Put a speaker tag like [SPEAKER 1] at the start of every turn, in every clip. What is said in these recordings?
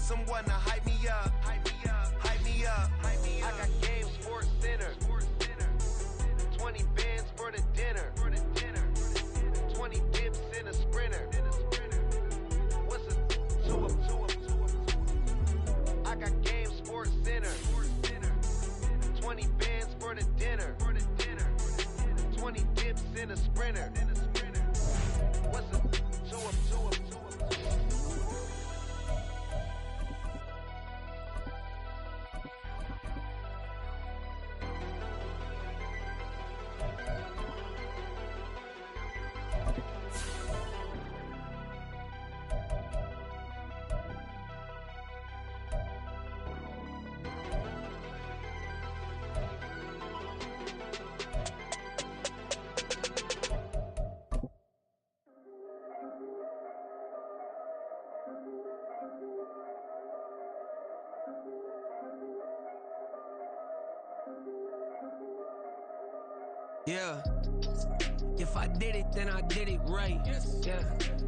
[SPEAKER 1] someone to hype me up. Hype me up. Hype me up. Hype me up. I got Game Sports Center. 20 bands for the dinner. 20 dips in a sprinter. What's a two up? I got Game Sports Center. 20 bands for the dinner. 20 dips in a sprinter. What's a two up?
[SPEAKER 2] Yeah, if I did it, then I did it right. Yeah,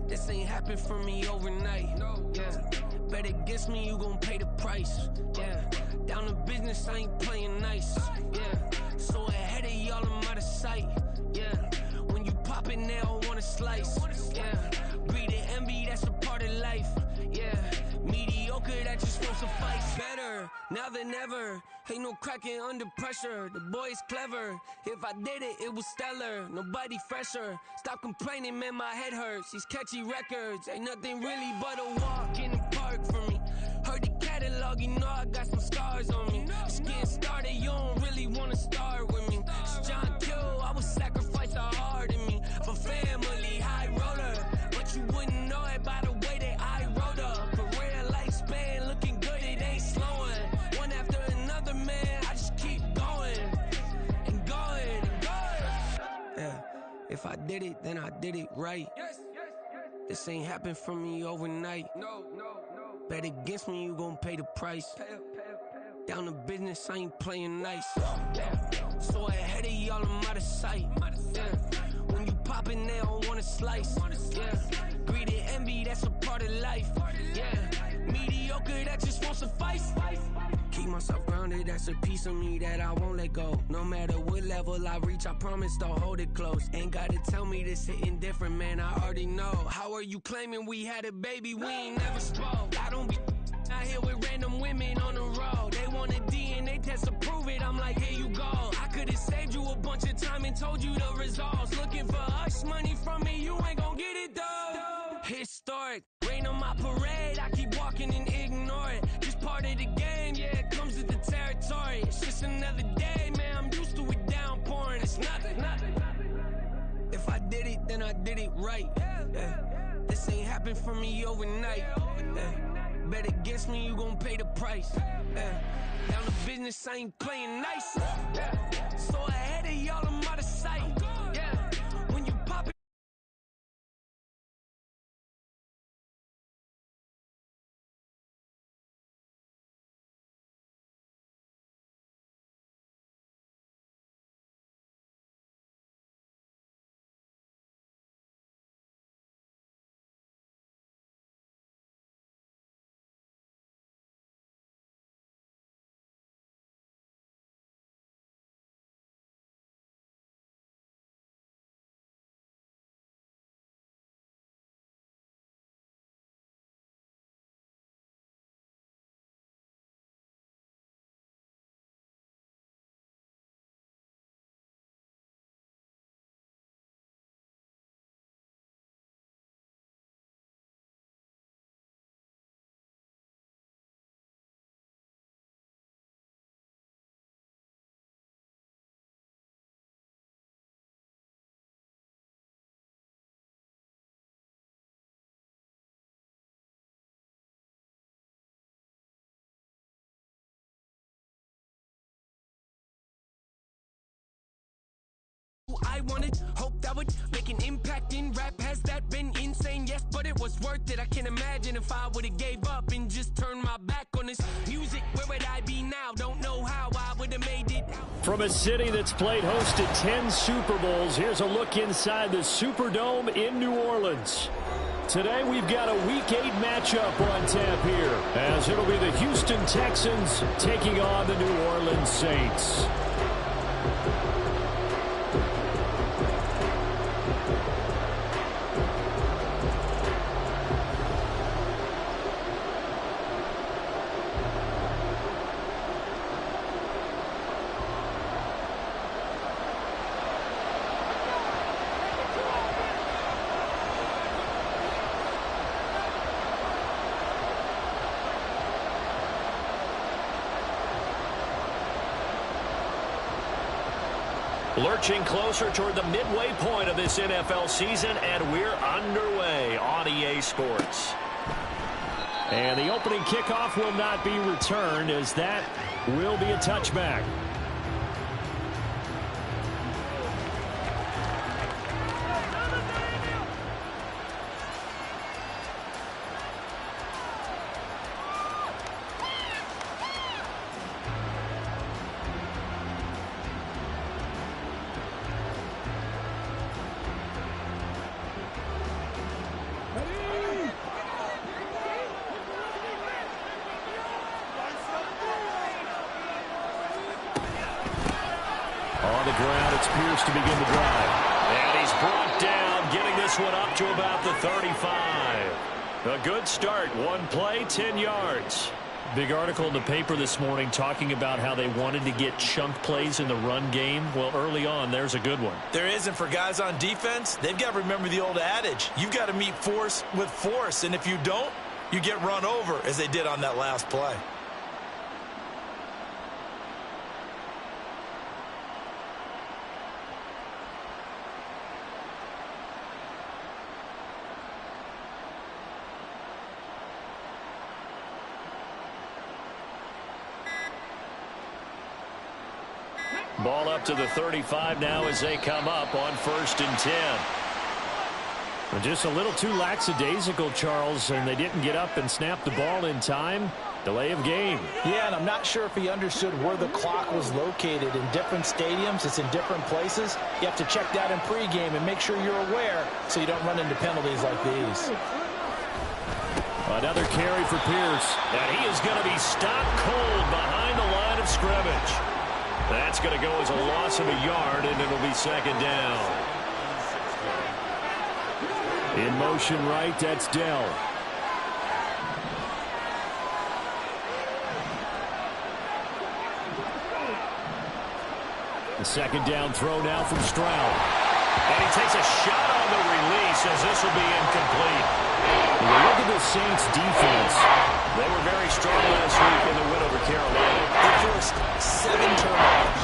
[SPEAKER 2] this ain't happened for me overnight. Yeah, bet against me, you gon' pay the price. Yeah, down to business, I ain't playing nice. Yeah, so ahead of y'all, I'm out of sight. Yeah, when you pop it, they don't wanna slice. Yeah, greed and envy, that's a part of life. Yeah, mediocre, that just won't suffice. Better now than ever. Ain't no cracking under pressure. The boy's clever. If I did it, it was stellar. Nobody fresher. Stop complaining, man, my head hurts. These catchy records ain't nothing really but a walk in the park for me. Heard the catalog, you know I got some scars on me. Just getting started, you don't really wanna start with me. It's John Kill, I would sacrifice a heart in me for family, high roller. But you wouldn't know it by the way that I wrote up. Career lifespan looking good, it ain't slowing. One after another, man, I just keep going and going and going. Yeah, if I did it, then I did it right. This ain't happened for me overnight. No. Bet against me, you gon' pay the price. Down to business, I ain't playing nice. Yeah. So ahead of y'all, I'm out of sight. Yeah. When you poppin', they don't wanna slice. Yeah. Greed and envy, that's a part of life. Yeah. Mediocre, that just won't suffice. Keep myself grounded, that's a piece of me that I won't let go. No matter what level I reach, I promise don't hold it close. Ain't gotta tell me this hitting different, man, I already know. How are you claiming we had a baby, we ain't never spoke? I don't be out here with random women on the road. They want a DNA test to prove it, I'm like, here you go. I could've saved you a bunch of time and told you the results. Looking for hush money from me, you ain't gon' get it though. Historic, rain on my parade, I keep walking and ignore it. Just part of the game, yeah, it comes with the territory. It's just another day, man, I'm used to it downpouring. It's nothing. If I did it, then I did it right. Yeah. This ain't happened for me overnight. Yeah. Bet against me, you gon' pay the price. Yeah. Down to business, I ain't playing nice. Yeah. So ahead of y'all, I'm out of sight. Yeah. When you pop it. I wanted, hoped I would make an impact in rap. Has that been insane? Yes, but it was worth it. I can't imagine if I would've gave up and just turned my back on this music. Where would I be now? Don't know how I would've made it.
[SPEAKER 3] From a city that's played host to 10 Super Bowls, here's a look inside the Superdome in New Orleans. Today we've got a Week 8 matchup on tap here, as it'll be the Houston Texans taking on the New Orleans Saints.
[SPEAKER 4] Lurching closer toward the midway point of this NFL season, and we're underway on EA Sports.
[SPEAKER 3] And the opening kickoff will not be returned, as that will be a touchback. On the ground, it's Pierce to begin the drive.
[SPEAKER 4] And he's brought down, getting this one up to about the 35. A good start. One play, 10 yards.
[SPEAKER 3] Big article in the paper this morning talking about how they wanted to get chunk plays in the run game. Well, early on, there's a good one.
[SPEAKER 5] There isn't for guys on defense. They've got to remember the old adage. You've got to meet force with force, and if you don't, you get run over, as they did on that last play.
[SPEAKER 4] Ball up to the 35 now as they come up on 1st and 10.
[SPEAKER 3] Well, just a little too lackadaisical, Charles, and they didn't get up and snap the ball in time. Delay of game.
[SPEAKER 6] Yeah, and I'm not sure if he understood where the clock was located. In different stadiums, it's in different places. You have to check that in pregame and make sure you're aware so you don't run into penalties like these.
[SPEAKER 3] Another carry for Pierce.
[SPEAKER 4] And he is going to be stopped cold behind the line of scrimmage. That's going to go as a loss of a yard, and it'll be 2nd down.
[SPEAKER 3] In motion right, that's Dell. The 2nd down throw now from Stroud.
[SPEAKER 4] And he takes a shot on the release, as this will be incomplete.
[SPEAKER 3] When you look at the Saints defense,
[SPEAKER 4] they were very strong last week in the win over Carolina.
[SPEAKER 5] They forced 7 turnovers.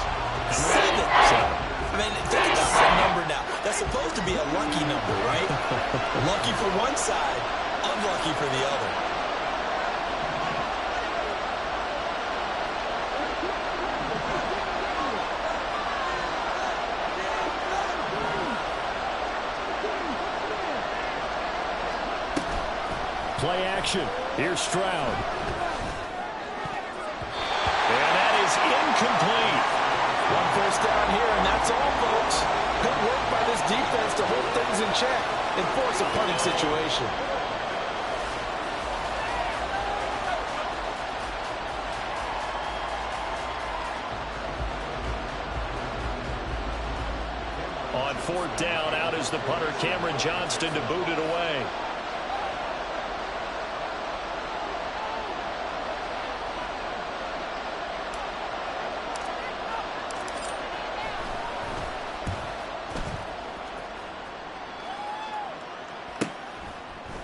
[SPEAKER 5] 7. I mean, think about that number now. That's supposed to be a lucky number, right? Lucky for one side, unlucky for the other.
[SPEAKER 3] play action. Here's Stroud.
[SPEAKER 4] And that is incomplete.
[SPEAKER 6] One first down here, and that's all, folks. Good work by this defense to hold things in check and force a punting situation.
[SPEAKER 4] On 4th down, out is the punter, Cameron Johnston, to boot it away.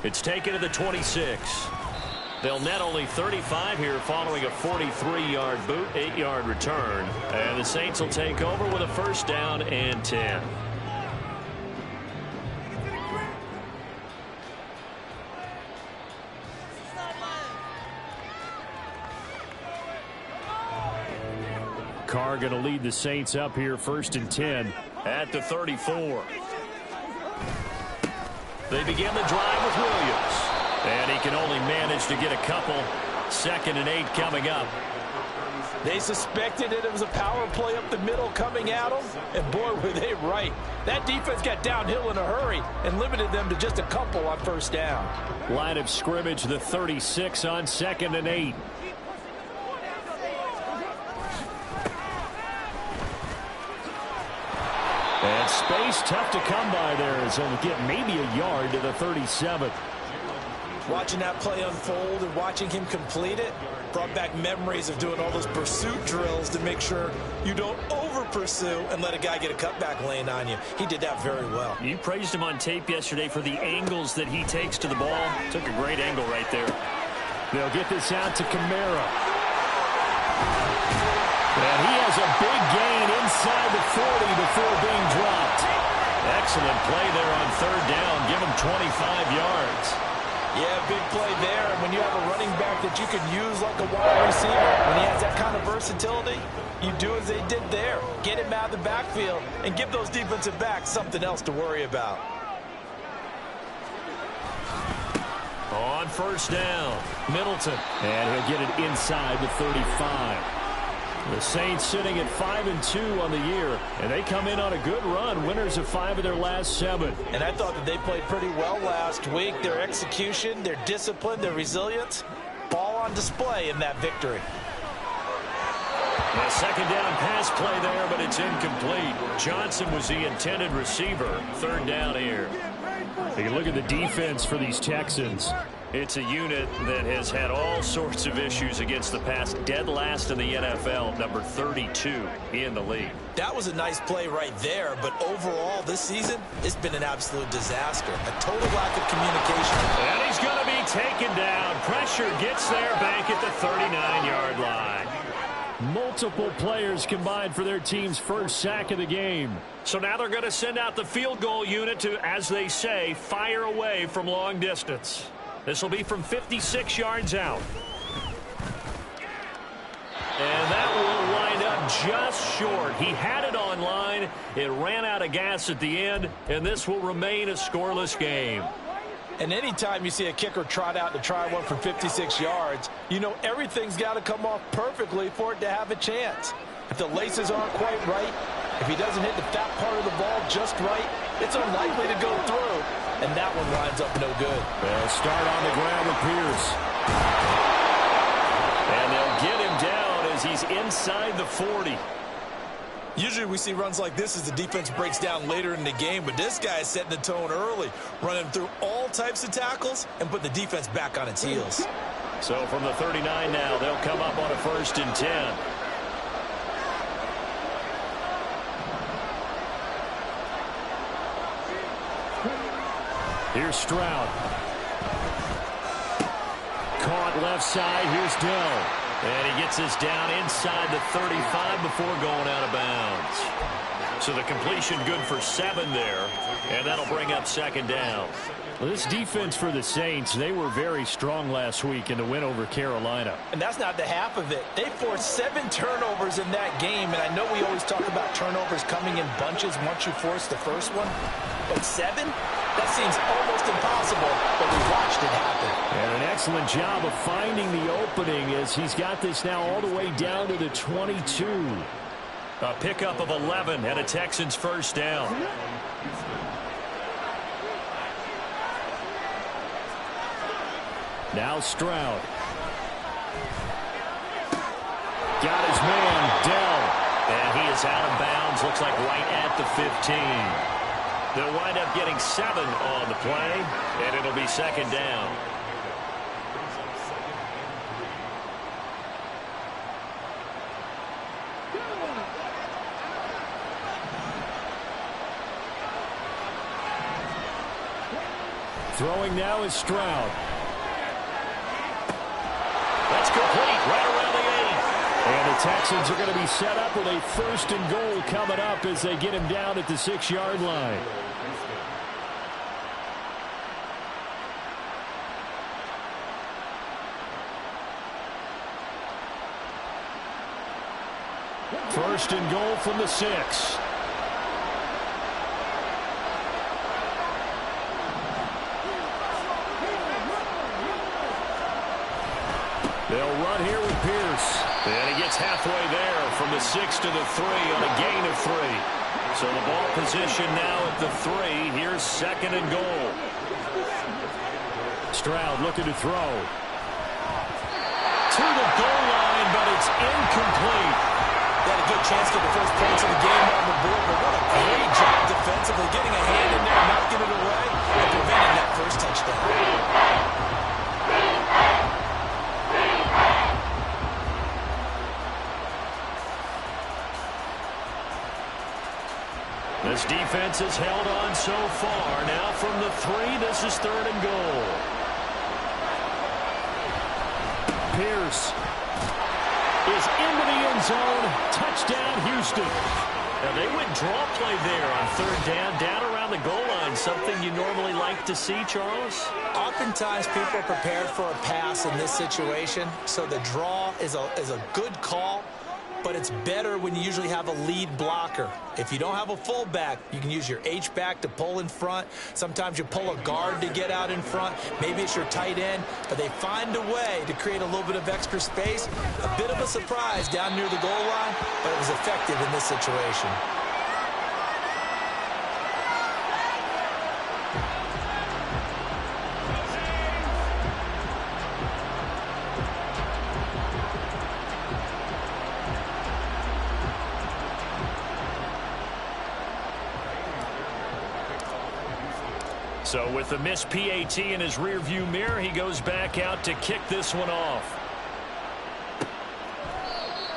[SPEAKER 4] It's taken to the 26. They'll net only 35 here following a 43-yard boot, 8-yard return. And the Saints will take over with a first down and 10.
[SPEAKER 3] Carr going to lead the Saints up here, 1st and 10.
[SPEAKER 4] At the 34. They begin the drive with Williams. And he can only manage to get a couple. 2nd and 8 coming up.
[SPEAKER 6] They suspected it was a power play up the middle coming at them, and boy, were they right. That defense got downhill in a hurry and limited them to just a couple on first down.
[SPEAKER 3] Line of scrimmage, the 36 on 2nd and 8. And space tough to come by there as he'll get maybe a yard to the 37.
[SPEAKER 6] Watching that play unfold and watching him complete it brought back memories of doing all those pursuit drills to make sure you don't over-pursue and let a guy get a cutback lane on you. He did that very well.
[SPEAKER 4] You praised him on tape yesterday for the angles that he takes to the ball. Took a great angle right there.
[SPEAKER 3] They'll get this out to Kamara. And he has a big gain inside the 40 before being dropped.
[SPEAKER 4] Excellent play there on 3rd down. Give him 25 yards.
[SPEAKER 6] Yeah, big play there. And when you have a running back that you can use like a wide receiver, when he has that kind of versatility, you do as they did there. Get him out of the backfield and give those defensive backs something else to worry about.
[SPEAKER 4] On 1st down, Middleton.
[SPEAKER 3] And he'll get it inside the 35. The Saints sitting at 5-2 on the year, and they come in on a good run, winners of 5 of their last 7.
[SPEAKER 6] And I thought that they played pretty well last week. Their execution, their discipline, their resilience, all on display in that victory.
[SPEAKER 4] A 2nd down pass play there, but it's incomplete. Johnson was the intended receiver. 3rd down here.
[SPEAKER 3] Take a look at the defense for these Texans.
[SPEAKER 4] It's a unit that has had all sorts of issues against the pass. Dead last in the NFL, number 32 in the league.
[SPEAKER 6] That was a nice play right there, but overall this season, it's been an absolute disaster. A total lack of communication.
[SPEAKER 4] And he's going to be taken down. Pressure gets there back at the 39-yard line.
[SPEAKER 3] Multiple players combined for their team's first sack of the game.
[SPEAKER 4] So now they're going to send out the field goal unit to, as they say, fire away from long distance. This will be from 56 yards out. And that will wind up just short. He had it on line. It ran out of gas at the end, and this will remain a scoreless game.
[SPEAKER 6] And anytime you see a kicker trot out to try one from 56 yards, you know everything's got to come off perfectly for it to have a chance. If the laces aren't quite right, if he doesn't hit the fat part of the ball just right, it's unlikely to go through. And that one lines up no good.
[SPEAKER 3] They'll start on the ground with Pierce.
[SPEAKER 4] And they'll get him down as he's inside the 40.
[SPEAKER 6] Usually we see runs like this as the defense breaks down later in the game, but this guy is setting the tone early, running through all types of tackles and putting the defense back on its heels.
[SPEAKER 4] So from the 39 now, they'll come up on a 1st and 10.
[SPEAKER 3] Here's Stroud. Caught left side. Here's Dell.
[SPEAKER 4] And he gets this down inside the 35 before going out of bounds. So the completion good for 7 there. And that'll bring up 2nd down.
[SPEAKER 3] Well, this defense for the Saints, they were very strong last week in the win over Carolina.
[SPEAKER 6] And that's not the half of it. They forced 7 turnovers in that game. And I know we always talk about turnovers coming in bunches once you force the first one. But 7? That seems almost impossible, but we watched it happen.
[SPEAKER 3] And an excellent job of finding the opening as he's got this now all the way down to the 22.
[SPEAKER 4] A pickup of 11 and a Texans 1st down.
[SPEAKER 3] Now Stroud. Got his man, Dell.
[SPEAKER 4] And he is out of bounds, looks like right at the 15. They'll wind up getting 7 on the play, and it'll be 2nd down.
[SPEAKER 3] Throwing now is Stroud.
[SPEAKER 4] That's complete, right around the 8.
[SPEAKER 3] And the Texans are going to be set up with a 1st and goal coming up as they get him down at the 6-yard line. First and goal from the 6. They'll run here with Pierce.
[SPEAKER 4] And he gets halfway there from the 6 to the 3 on a gain of 3. So the ball position now at the 3. Here's 2nd and goal.
[SPEAKER 3] Stroud looking to throw.
[SPEAKER 4] To the goal line, but it's incomplete.
[SPEAKER 5] They had a good chance to get the first points of the game on the board, but what a great job defensively, getting a hand in there, not giving it away, and preventing that first touchdown.
[SPEAKER 4] This defense has held on so far. Now from the 3, this is 3rd and goal.
[SPEAKER 3] Pierce is into the end zone. Touchdown, Houston.
[SPEAKER 4] Now they went draw play there on 3rd down around the goal line. Something you normally like to see, Charles?
[SPEAKER 5] Oftentimes people are prepared for a pass in this situation, so the draw is a good call. But it's better when you usually have a lead blocker. If you don't have a fullback, you can use your H-back to pull in front. Sometimes you pull a guard to get out in front. Maybe it's your tight end. But they find a way to create a little bit of extra space. A bit of a surprise down near the goal line, but it was effective in this situation.
[SPEAKER 4] So with the missed PAT in his rearview mirror, he goes back out to kick this one off.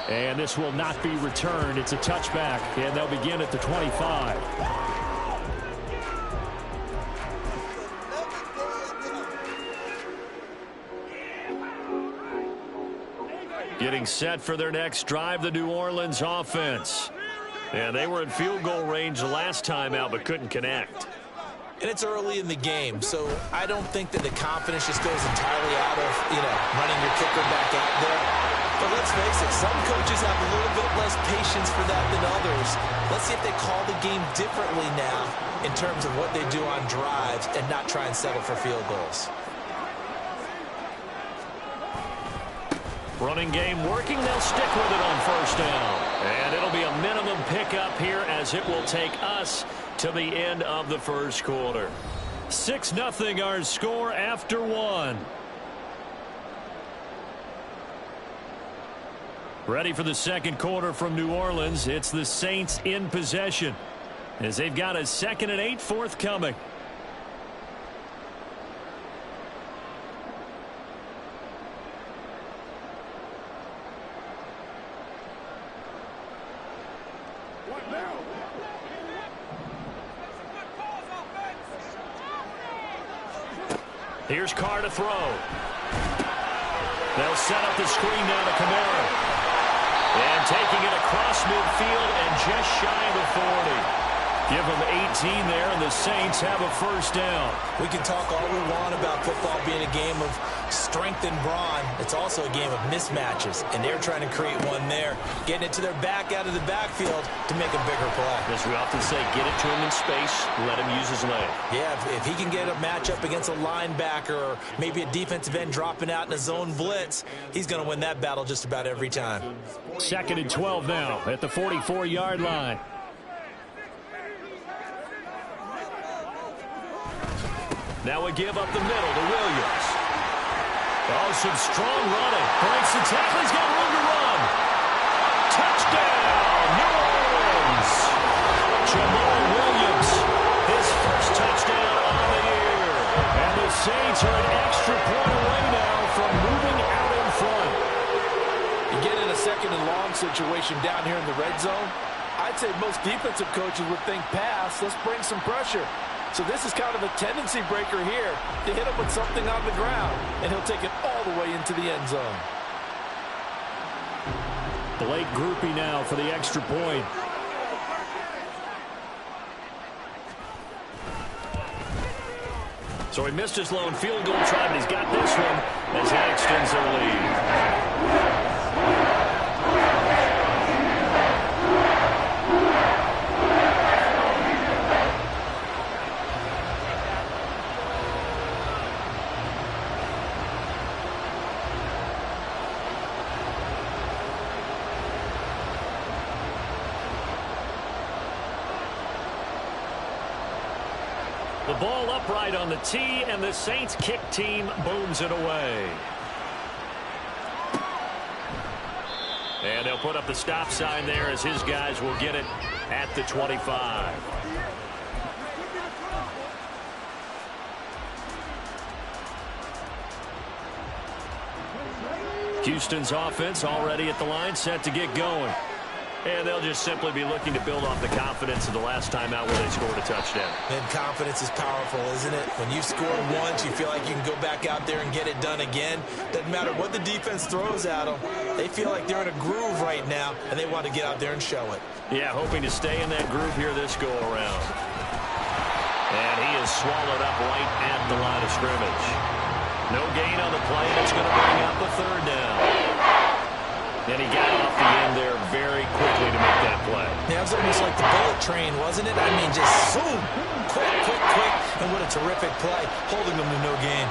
[SPEAKER 3] And this will not be returned. It's a touchback, and they'll begin at the 25.
[SPEAKER 4] Getting set for their next drive, the New Orleans offense. And they were in field goal range last time out, but couldn't connect.
[SPEAKER 5] And it's early in the game, so I don't think that the confidence just goes entirely out of, running your kicker back out there. But let's face it, some coaches have a little bit less patience for that than others. Let's see if they call the game differently now in terms of what they do on drives and not try and settle for field goals.
[SPEAKER 4] Running game working. They'll stick with it on 1st down. And it'll be a minimum pickup here as it will take us to the end of the 1st quarter. 6-0 our score after 1. Ready for the 2nd quarter from New Orleans. It's the Saints in possession as they've got a 2nd and 8 forthcoming. Here's Carr to throw. They'll set up the screen now to Kamara. And taking it across midfield and just shy of the 40. Give them 18 there, and the Saints have a 1st down.
[SPEAKER 5] We can talk all we want about football being a game of strength and brawn. It's also a game of mismatches, and they're trying to create one there, getting it to their back out of the backfield to make a bigger play.
[SPEAKER 4] As we often say, get it to him in space, let him use his leg.
[SPEAKER 5] Yeah, if he can get a matchup against a linebacker or maybe a defensive end dropping out in a zone blitz, he's going to win that battle just about every time.
[SPEAKER 3] 2nd and 12 now at the 44-yard line.
[SPEAKER 4] Now a give up the middle to Williams. Oh, some strong running. Breaks the tackle. He's got room to run. Touchdown, New Orleans. Jamal Williams, his 1st touchdown on the year. And the Saints are an extra point away now from moving out in front.
[SPEAKER 6] You get in a 2nd and long situation down here in the red zone. I'd say most defensive coaches would think pass. Let's bring some pressure. So this is kind of a tendency breaker here to hit him with something on the ground, and he'll take it all the way into the end zone.
[SPEAKER 3] Blake Groupie now for the extra point.
[SPEAKER 4] So he missed his lone field goal try, but he's got this one as that extends their lead. The ball upright on the tee, and the Saints kick team booms it away. And they'll put up the stop sign there as his guys will get it at the 25. Houston's offense already at the line, set to get going. And they'll just simply be looking to build off the confidence of the last time out where they scored a touchdown.
[SPEAKER 5] And confidence is powerful, isn't it? When you've scored once, you feel like you can go back out there and get it done again. Doesn't matter what the defense throws at them. They feel like they're in a groove right now, and they want to get out there and show it.
[SPEAKER 4] Yeah, hoping to stay in that groove here this go-around. And he is swallowed up right at the line of scrimmage. No gain on the play, and it's going to bring up a third down. And he got off the end there very quickly to make that play.
[SPEAKER 5] Yeah, it was almost like the bullet train, wasn't it? I mean, just zoom, quick, quick, quick. And what a terrific play, holding them to no gain.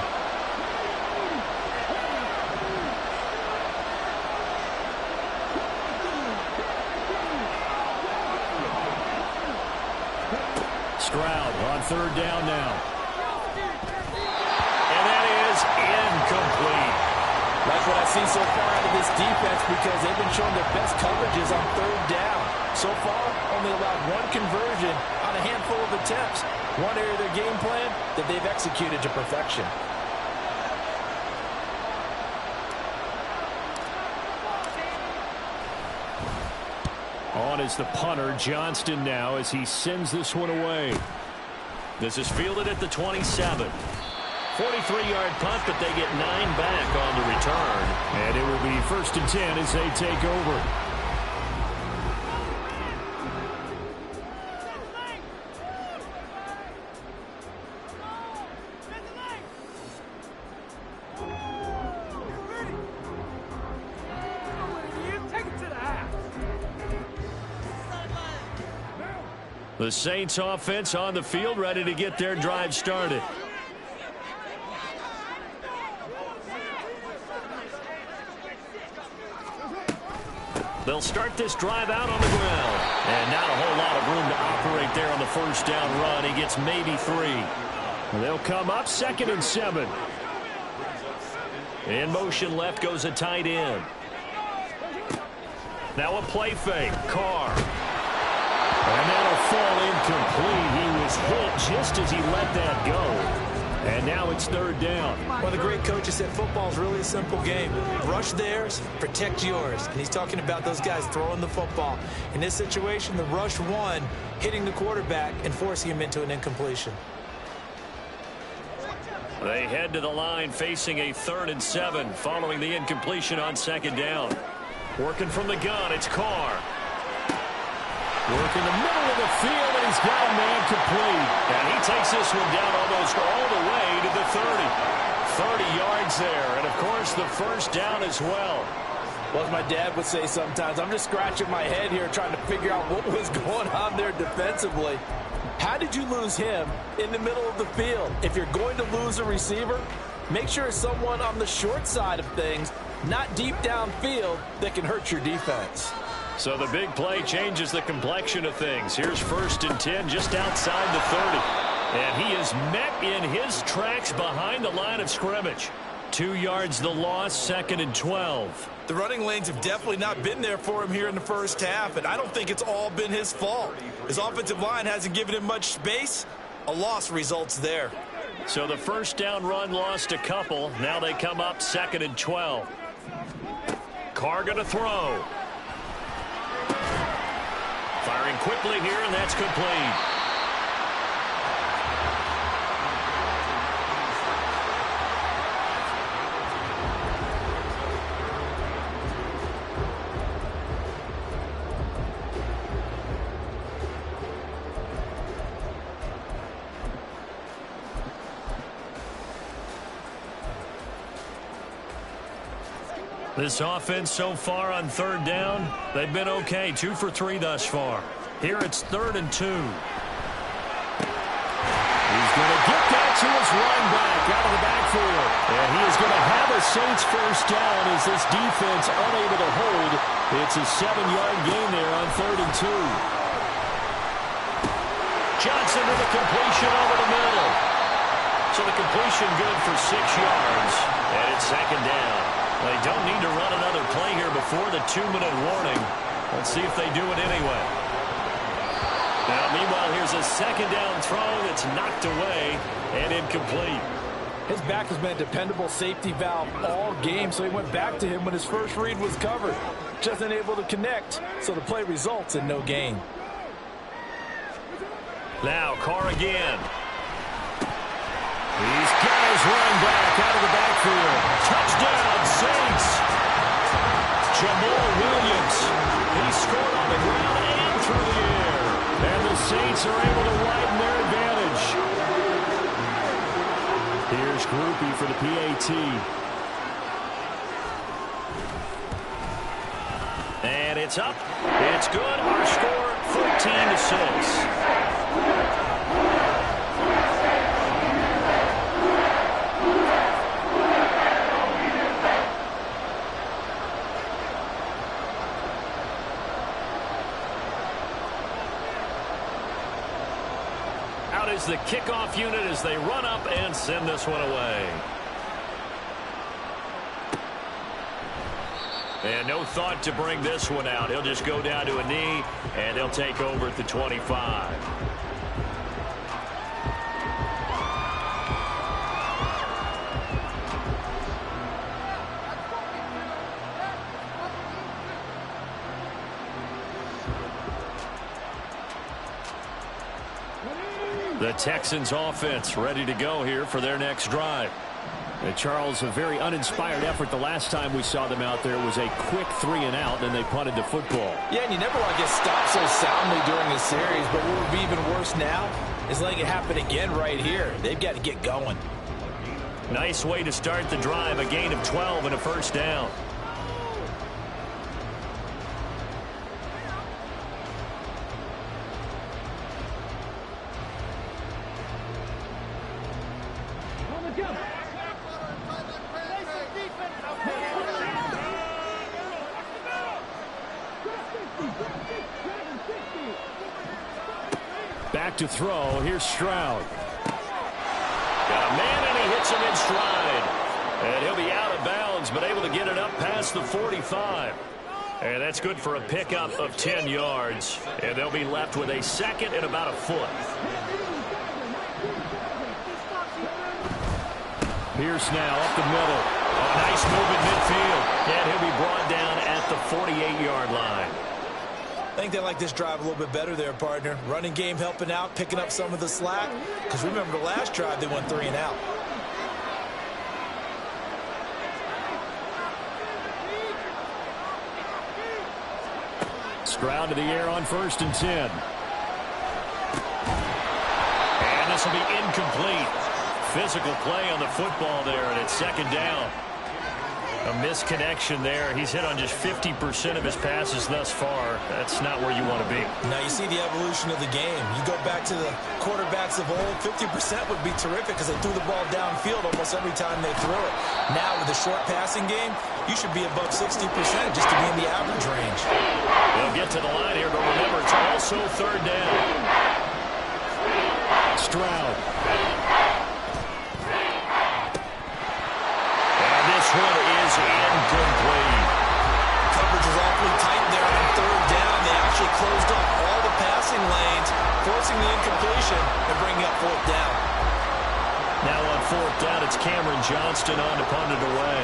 [SPEAKER 3] Stroud on third down now.
[SPEAKER 4] And that is incomplete.
[SPEAKER 6] Like what I see so far out of this defense, because they've been showing their best coverages on third down. So far, only allowed one conversion on a handful of attempts. One area of their game plan that they've executed to perfection.
[SPEAKER 3] On is the punter, Johnston, now as he sends this one away.
[SPEAKER 4] This is fielded at the 27. 43-yard punt, but they get 9 back on the return.
[SPEAKER 3] And it will be 1st and 10 as they take over.
[SPEAKER 4] The Saints offense on the field, ready to get their drive started. They'll start this drive out on the ground. And not a whole lot of room to operate there on the first down run. He gets maybe 3.
[SPEAKER 3] They'll come up 2nd and 7.
[SPEAKER 4] In motion left goes a tight end. Now a play fake. Carr.
[SPEAKER 3] And that'll fall incomplete. He was hit just as he let that go. And now it's 3rd down.
[SPEAKER 5] One of the great coaches said football is really a simple game. Rush theirs, protect yours. And he's talking about those guys throwing the football. In this situation, the rush one, hitting the quarterback and forcing him into an incompletion.
[SPEAKER 4] They head to the line facing a 3rd and 7 following the incompletion on 2nd down. Working from the gun, it's Carr.
[SPEAKER 3] Work in the middle of the field, and he's got a man complete.
[SPEAKER 4] And he takes this one down almost all the way to the 30. 30 yards there, and of course the first down as well.
[SPEAKER 6] Well, as my dad would say sometimes, I'm just scratching my head here trying to figure out what was going on there defensively. How did you lose him in the middle of the field? If you're going to lose a receiver, make sure it's someone on the short side of things, not deep downfield, that can hurt your defense.
[SPEAKER 4] So the big play changes the complexion of things. Here's 1st and 10 just outside the 30. And he is met in his tracks behind the line of scrimmage. 2 yards the loss, 2nd and 12.
[SPEAKER 5] The running lanes have definitely not been there for him here in the first half, and I don't think it's all been his fault. His offensive line hasn't given him much space. A loss results there.
[SPEAKER 4] So the first down run lost a couple. Now they come up 2nd and 12. Carr going to throw. Firing quickly here, and that's complete. This offense so far on 3rd down, they've been okay. 2 for 3 thus far. Here it's 3rd and 2.
[SPEAKER 3] He's going to get that to his running back out of the backfield. And he is going to have a Saints first down as this defense unable to hold. It's a 7-yard gain there on 3rd and 2.
[SPEAKER 4] Johnson with a completion over the middle. So the completion good for 6 yards, and it's second down. They don't need to run another play here before the 2-minute warning. Let's see if they do it anyway. Now, meanwhile, here's a second down throw that's knocked away and incomplete.
[SPEAKER 6] His back has been a dependable safety valve all game, so he went back to him when his first read was covered. Just unable to connect, so the play results in no gain.
[SPEAKER 4] Now, Carr again. He's got his run back out of the backfield. Touchdown, Saints. Jamal Williams. He scored on the ground and through the air. And the Saints are able to widen their advantage. Here's Groupie for the PAT. And it's up. It's good. Our score, 14-6. Out is the kickoff unit as they run up and send this one away. And no thought to bring this one out. He'll just go down to a knee, and they'll take over at the 25. The Texans offense ready to go here for their next drive. And Charles, a very uninspired effort the last time we saw them out there. It was a quick 3-and-out, and they punted the football.
[SPEAKER 6] Yeah, and you never want to get stopped so soundly during the series, but what would be even worse now is letting it happen again right here. They've got to get going.
[SPEAKER 4] Nice way to start the drive, a gain of 12 and a first down. Back to throw. Here's Stroud. Got a man, and he hits him in stride. And he'll be out of bounds, but able to get it up past the 45. And that's good for a pickup of 10 yards. And they'll be left with a second and about a foot. Pierce now up the middle. A nice move at midfield. And he'll be brought down at the 48-yard line.
[SPEAKER 5] I think they like this drive a little bit better there, partner. Running game helping out, picking up some of the slack. Because remember the last drive, they went 3-and-out.
[SPEAKER 4] Stroud to the air on 1st and 10. And this will be incomplete. Physical play on the football there, and it's second down. A misconnection there. He's hit on just 50% of his passes thus far. That's not where you want to be.
[SPEAKER 5] Now you see the evolution of the game. You go back to the quarterbacks of old, 50% would be terrific because they threw the ball downfield almost every time they threw it. Now with the short passing game, you should be above 60% just to be in the average range.
[SPEAKER 4] They'll get to the line here, but remember, it's also third down. Stroud. And this one is incomplete.
[SPEAKER 5] Coverage is awfully tight there on third down. They actually closed up all the passing lanes, forcing the incompletion and bringing up fourth down.
[SPEAKER 4] Now on fourth down, it's Cameron Johnston on to punt it away.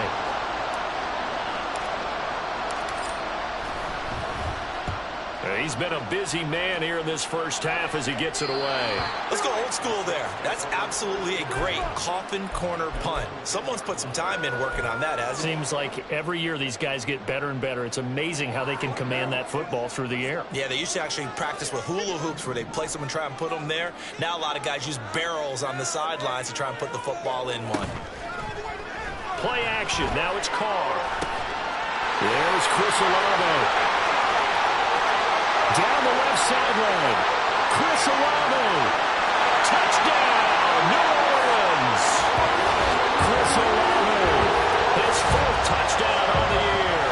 [SPEAKER 4] He's been a busy man here in this first half as he gets it away.
[SPEAKER 5] Let's go old school there. That's absolutely a great coffin corner punt. Someone's put some time in working on that, hasn't it?
[SPEAKER 4] Seems like every year these guys get better and better. It's amazing how they can command that football through the air.
[SPEAKER 5] Yeah, they used to actually practice with hula hoops where they place them and try and put them there. Now a lot of guys use barrels on the sidelines to try and put the football in one.
[SPEAKER 4] Play action. Now it's Carr. There's Chris Olave. Down the left sideline. Chris Olave. Touchdown, New Orleans. Chris Olave. His fourth touchdown on the year.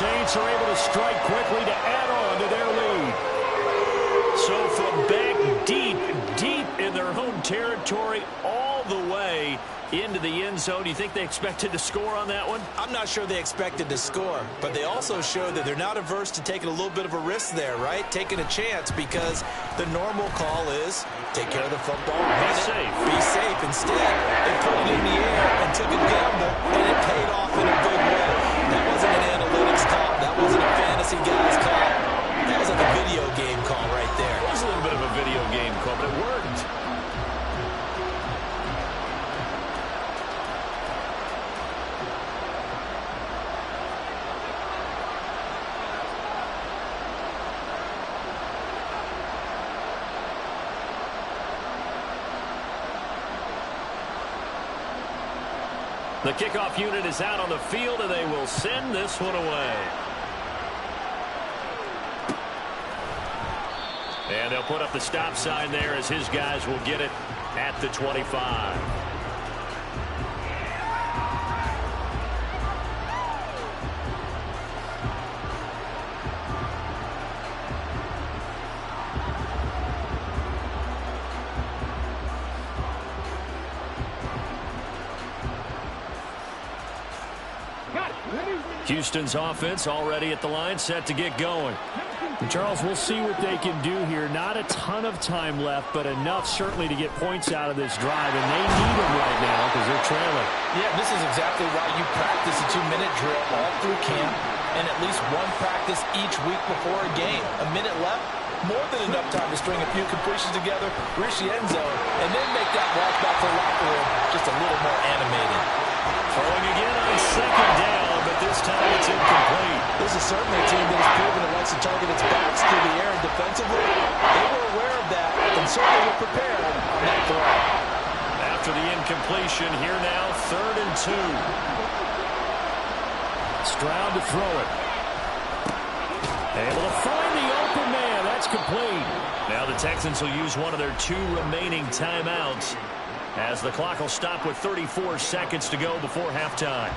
[SPEAKER 3] Saints are able to strike quickly to add on to their lead.
[SPEAKER 4] So from back deep in their home territory, all the way into the end zone. Do you think they expected to score on that one?
[SPEAKER 5] I'm not sure they expected to score, but they also showed that they're not averse to taking a little bit of a risk there, right? Taking a chance, because the normal call is take care of the football, run it, be safe. Instead, they put it in the air and took a gamble, and it paid off in a big way. That wasn't an analytics call. That wasn't a fantasy guy's call. That was like a video game call right there.
[SPEAKER 4] It was a little bit of a video game call, but it worked. The kickoff unit is out on the field, and they will send this one away. And they'll put up the stop sign there as his guys will get it at the 25. Houston's offense already at the line, set to get going.
[SPEAKER 3] And Charles, we'll see what they can do here. Not a ton of time left, but enough certainly to get points out of this drive, and they need them right now because they're trailing.
[SPEAKER 6] Yeah, this is exactly why you practice a 2-minute drill all through camp and at least one practice each week before a game. A minute left, more than enough time to string a few completions together, reach the end zone, and then make that walk back to the locker room just a little more animated.
[SPEAKER 4] Throwing again on second down, but this time it's incomplete.
[SPEAKER 6] This is certainly a team that has proven it likes to target its backs through the air and defensively. They were aware of that and certainly were prepared on that throw.
[SPEAKER 4] After the incompletion, here now, 3rd and 2.
[SPEAKER 3] Stroud to throw it. Able to find the open man. That's complete.
[SPEAKER 4] Now the Texans will use one of their 2 remaining timeouts as the clock will stop with 34 seconds to go before halftime.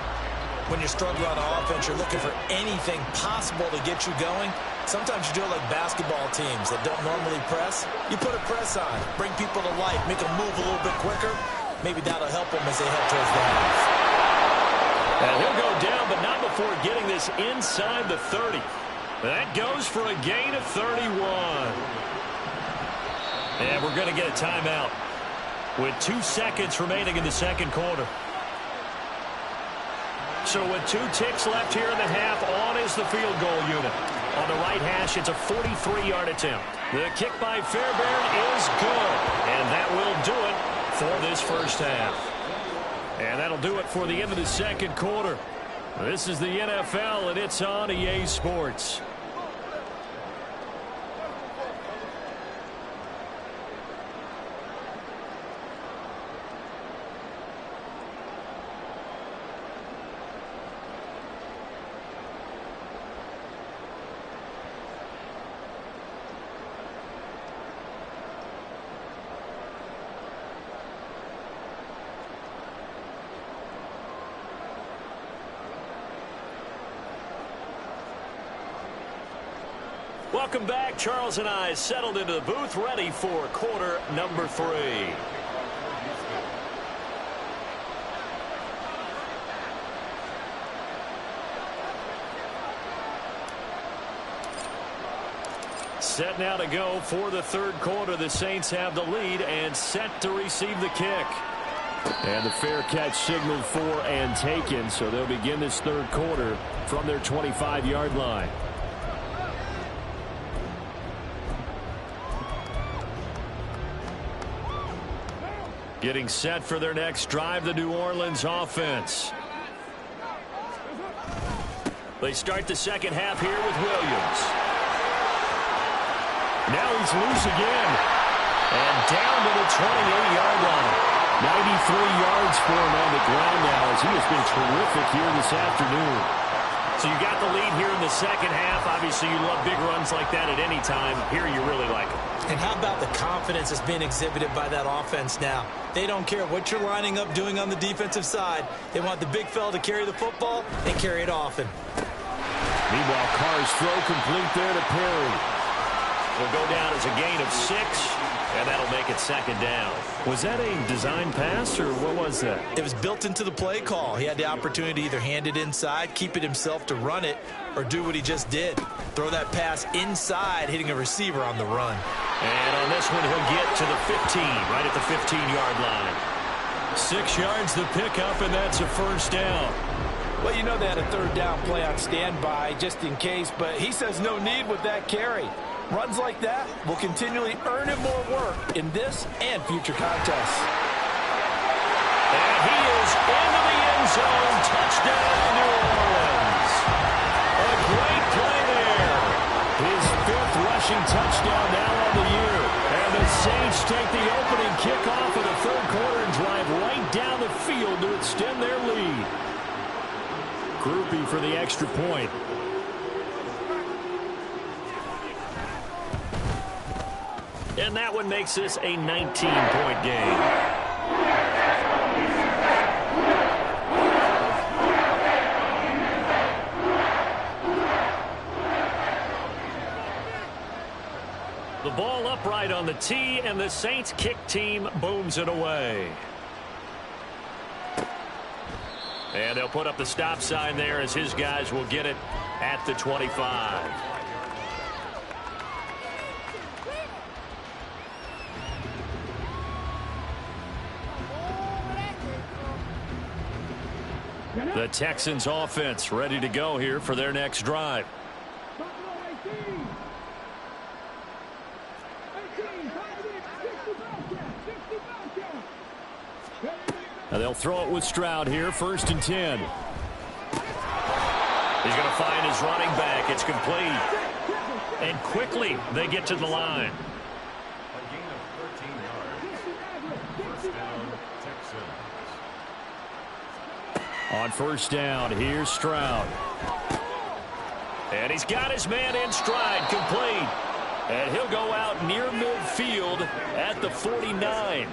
[SPEAKER 5] When you're struggling on offense, you're looking for anything possible to get you going. Sometimes you do it like basketball teams that don't normally press. You put a press on, bring people to life, make them move a little bit quicker. Maybe that'll help them as they head towards the half.
[SPEAKER 4] And he'll go down, but not before getting this inside the 30. That goes for a gain of 31. And we're going to get a timeout with 2 seconds remaining in the second quarter. So with 2 ticks left here in the half, on is the field goal unit. On the right hash, it's a 43-yard attempt. The kick by Fairbairn is good, and that will do it for this first half. And that'll do it for the end of the second quarter. This is the NFL, and it's on EA Sports. Welcome back. Charles and I settled into the booth, ready for quarter number 3. Set now to go for the third quarter. The Saints have the lead and set to receive the kick.
[SPEAKER 3] And the fair catch signaled for and taken, so they'll begin this third quarter from their 25-yard line.
[SPEAKER 4] Getting set for their next drive, the New Orleans offense. They start the second half here with Williams. Now he's loose again. And down to the 28-yard line. 93 yards for him on the ground now as he has been terrific here this afternoon. So you got the lead here in the second half. Obviously, you love big runs like that at any time. Here you really like it.
[SPEAKER 5] And how about the confidence that's being exhibited by that offense now? They don't care what you're lining up doing on the defensive side. They want the big fella to carry the football and carry it often.
[SPEAKER 3] Meanwhile, Carr's throw complete there to Perry.
[SPEAKER 4] Will go down as a gain of 6, and that'll make it second down.
[SPEAKER 3] Was that a design pass, or what was that?
[SPEAKER 5] It was built into the play call. He had the opportunity to either hand it inside, keep it himself to run it, or do what he just did. Throw that pass inside, hitting a receiver on the run.
[SPEAKER 4] And on this one, he'll get to the 15, right at the 15-yard line.
[SPEAKER 3] 6 yards the pickup, and that's a first down.
[SPEAKER 6] Well, you know they had a third down play on standby just in case, but he says no need with that carry. Runs like that will continually earn him more work in this and future contests.
[SPEAKER 4] And he is into the end zone. Touchdown, New Orleans. A great play there.
[SPEAKER 3] His 5th rushing touchdown now on the year. And the Saints take the opening kickoff of the third quarter and drive right down the field to extend their lead. Groupie for the extra point.
[SPEAKER 4] And that one makes this a 19-point game. The ball upright on the tee, and the Saints kick team booms it away. And they'll put up the stop sign there as his guys will get it at the 25. The Texans offense ready to go here for their next drive.
[SPEAKER 3] Now they'll throw it with Stroud here, 1st and 10.
[SPEAKER 4] He's going to find his running back. It's complete. And quickly they get to the line.
[SPEAKER 7] A gain of 13 yards. First down, Texans.
[SPEAKER 3] On 1st down, here's Stroud.
[SPEAKER 4] And he's got his man in stride, complete. And he'll go out near midfield at the 49.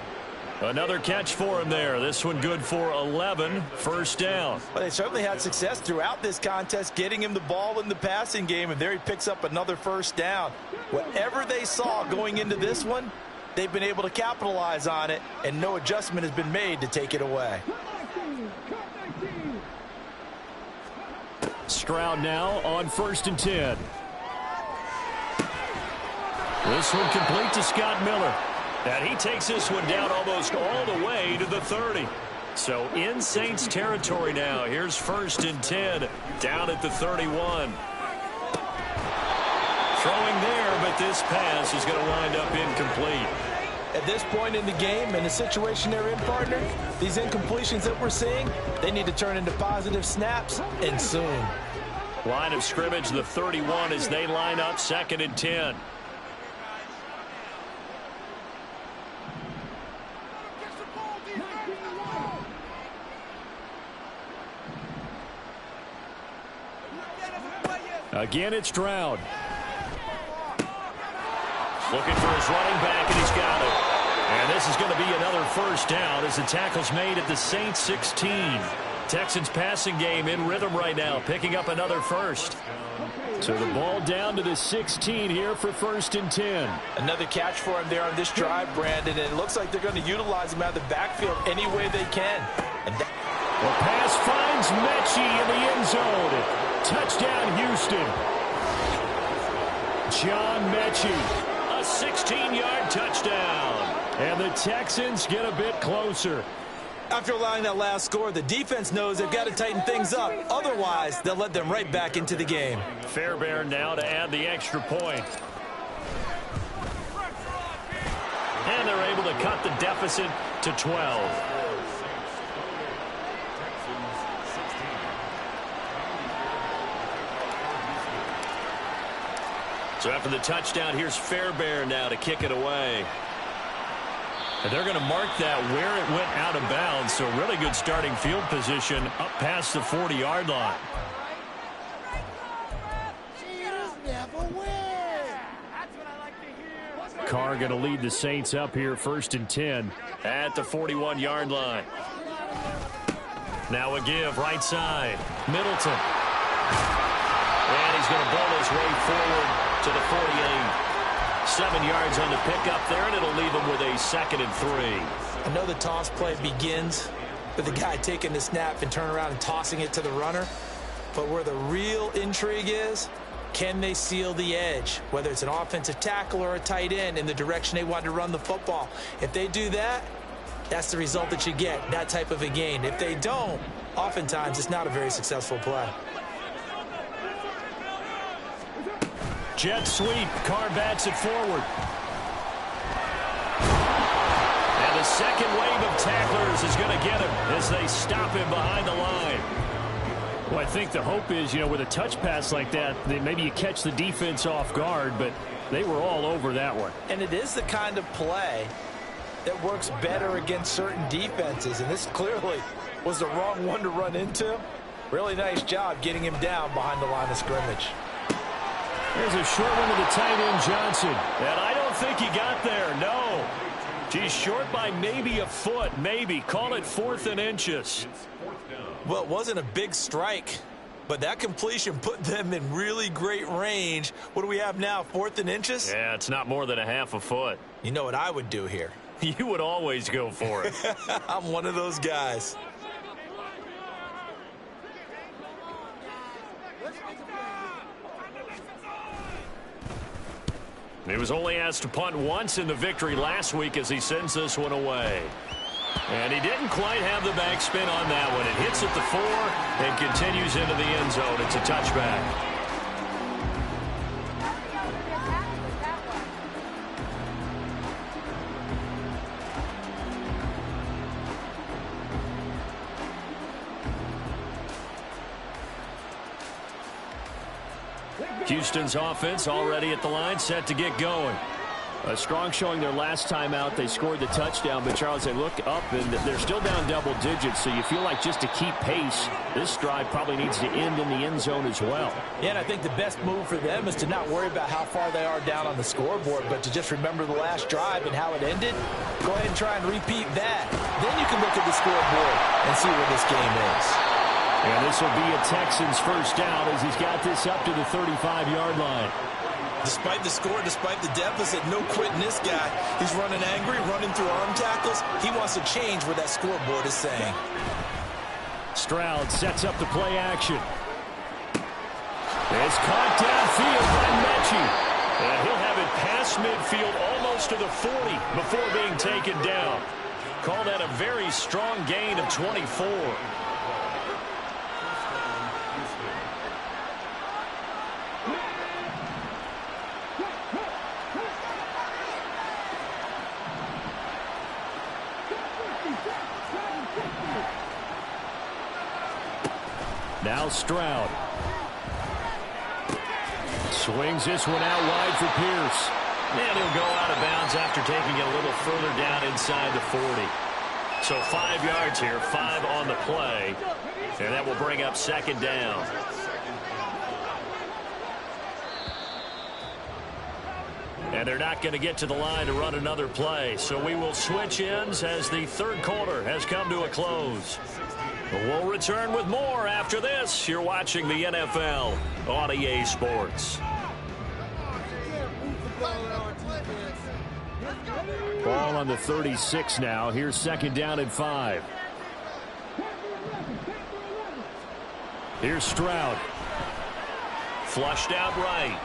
[SPEAKER 4] Another catch for him there. This one good for 11. 1st down.
[SPEAKER 5] Well, they certainly had success throughout this contest, getting him the ball in the passing game, and there he picks up another 1st down. Whatever they saw going into this one, they've been able to capitalize on it, and no adjustment has been made to take it away.
[SPEAKER 3] Stroud now on 1st and 10. This one complete to Scott Miller.
[SPEAKER 4] And he takes this one down almost all the way to the 30. So in Saints territory now. Here's 1st and 10 down at the 31. Throwing there, but this pass is going to wind up incomplete.
[SPEAKER 6] At this point in the game and the situation they're in, partner, these incompletions that we're seeing, they need to turn into positive snaps, and soon.
[SPEAKER 4] Line of scrimmage, the 31 as they line up 2nd and 10.
[SPEAKER 3] Again, it's Stroud.
[SPEAKER 4] Looking for his running back, and he's got it. And this is going to be another 1st down as the tackle's made at the Saints 16. Texans passing game in rhythm right now, picking up another 1st.
[SPEAKER 3] So the ball down to the 16 here for 1st and 10.
[SPEAKER 6] Another catch for him there on this drive, Brandon, and it looks like they're going to utilize him out of the backfield any way they can. And
[SPEAKER 3] the pass finds Mechie in the end zone. Touchdown, Houston. John Mechie.
[SPEAKER 4] A 16-yard touchdown.
[SPEAKER 3] And the Texans get a bit closer.
[SPEAKER 5] After allowing that last score, the defense knows they've got to tighten things up. Otherwise, they'll let them right back into the game.
[SPEAKER 4] Fairbairn now to add the extra point. And they're able to cut the deficit to 12. So after the touchdown, here's Fairbairn now to kick it away. And they're going to mark that where it went out of bounds. So really good starting field position up past the 40-yard line.
[SPEAKER 3] Carr going to lead the Saints up here 1st and 10.
[SPEAKER 4] At the 41-yard line. Now a give right side. Middleton. And he's going to bowl his way forward to the 48. 7 yards on the pickup there, and it'll leave him with a 2nd and 3.
[SPEAKER 5] I know the toss play begins with the guy taking the snap and turning around and tossing it to the runner. But where the real intrigue is, can they seal the edge, whether it's an offensive tackle or a tight end, in the direction they want to run the football? If they do that, that's the result that you get, that type of a gain. If they don't, oftentimes it's not a very successful play.
[SPEAKER 3] Jet sweep. Carr bats it forward.
[SPEAKER 4] And the second wave of tacklers is going to get him as they stop him behind the line.
[SPEAKER 3] Well, I think the hope is, with a touch pass like that maybe you catch the defense off guard, but they were all over that one.
[SPEAKER 6] And it is the kind of play that works better against certain defenses, and this clearly was the wrong one to run into. Really nice job getting him down behind the line of scrimmage.
[SPEAKER 3] There's a short one to the tight end, Johnson.
[SPEAKER 4] And I don't think he got there, no. He's short by maybe a foot, maybe. Call it 4th and inches.
[SPEAKER 5] Well, it wasn't a big strike, but that completion put them in really great range. What do we have now, 4th and inches?
[SPEAKER 4] Yeah, it's not more than a half a foot.
[SPEAKER 5] You know what I would do here?
[SPEAKER 4] You would always go for it.
[SPEAKER 5] I'm one of those guys.
[SPEAKER 4] He was only asked to punt once in the victory last week as he sends this one away. And he didn't quite have the backspin on that one. It hits at the 4 and continues into the end zone. It's a touchback. Houston's offense already at the line, set to get going.
[SPEAKER 3] A strong showing their last time out. They scored the touchdown, but Charles, they look up and they're still down double digits, so you feel like just to keep pace, this drive probably needs to end in the end zone as well.
[SPEAKER 6] Yeah, and I think the best move for them is to not worry about how far they are down on the scoreboard, but to just remember the last drive and how it ended. Go ahead and try and repeat that. Then you can look at the scoreboard and see where this game is.
[SPEAKER 3] And this will be a Texans first down as he's got this up to the 35-yard line.
[SPEAKER 5] Despite the score, despite the deficit, no quitting this guy. He's running angry, running through arm tackles. He wants to change what that scoreboard is saying.
[SPEAKER 3] Stroud sets up the play action. It's caught downfield by Mechie.
[SPEAKER 4] And he'll have it past midfield almost to the 40 before being taken down. Call that a very strong gain of 24.
[SPEAKER 3] Now Stroud. Swings this one out wide for Pierce.
[SPEAKER 4] And he'll go out of bounds after taking it a little further down inside the 40. So 5 yards here, 5 on the play. And that will bring up second down. And they're not going to get to the line to run another play. So we will switch ends as the third quarter has come to a close. We'll return with more after this. You're watching the NFL on EA Sports.
[SPEAKER 3] Ball on the 36 now. Here's second down and 5. Here's Stroud.
[SPEAKER 4] Flushed out right.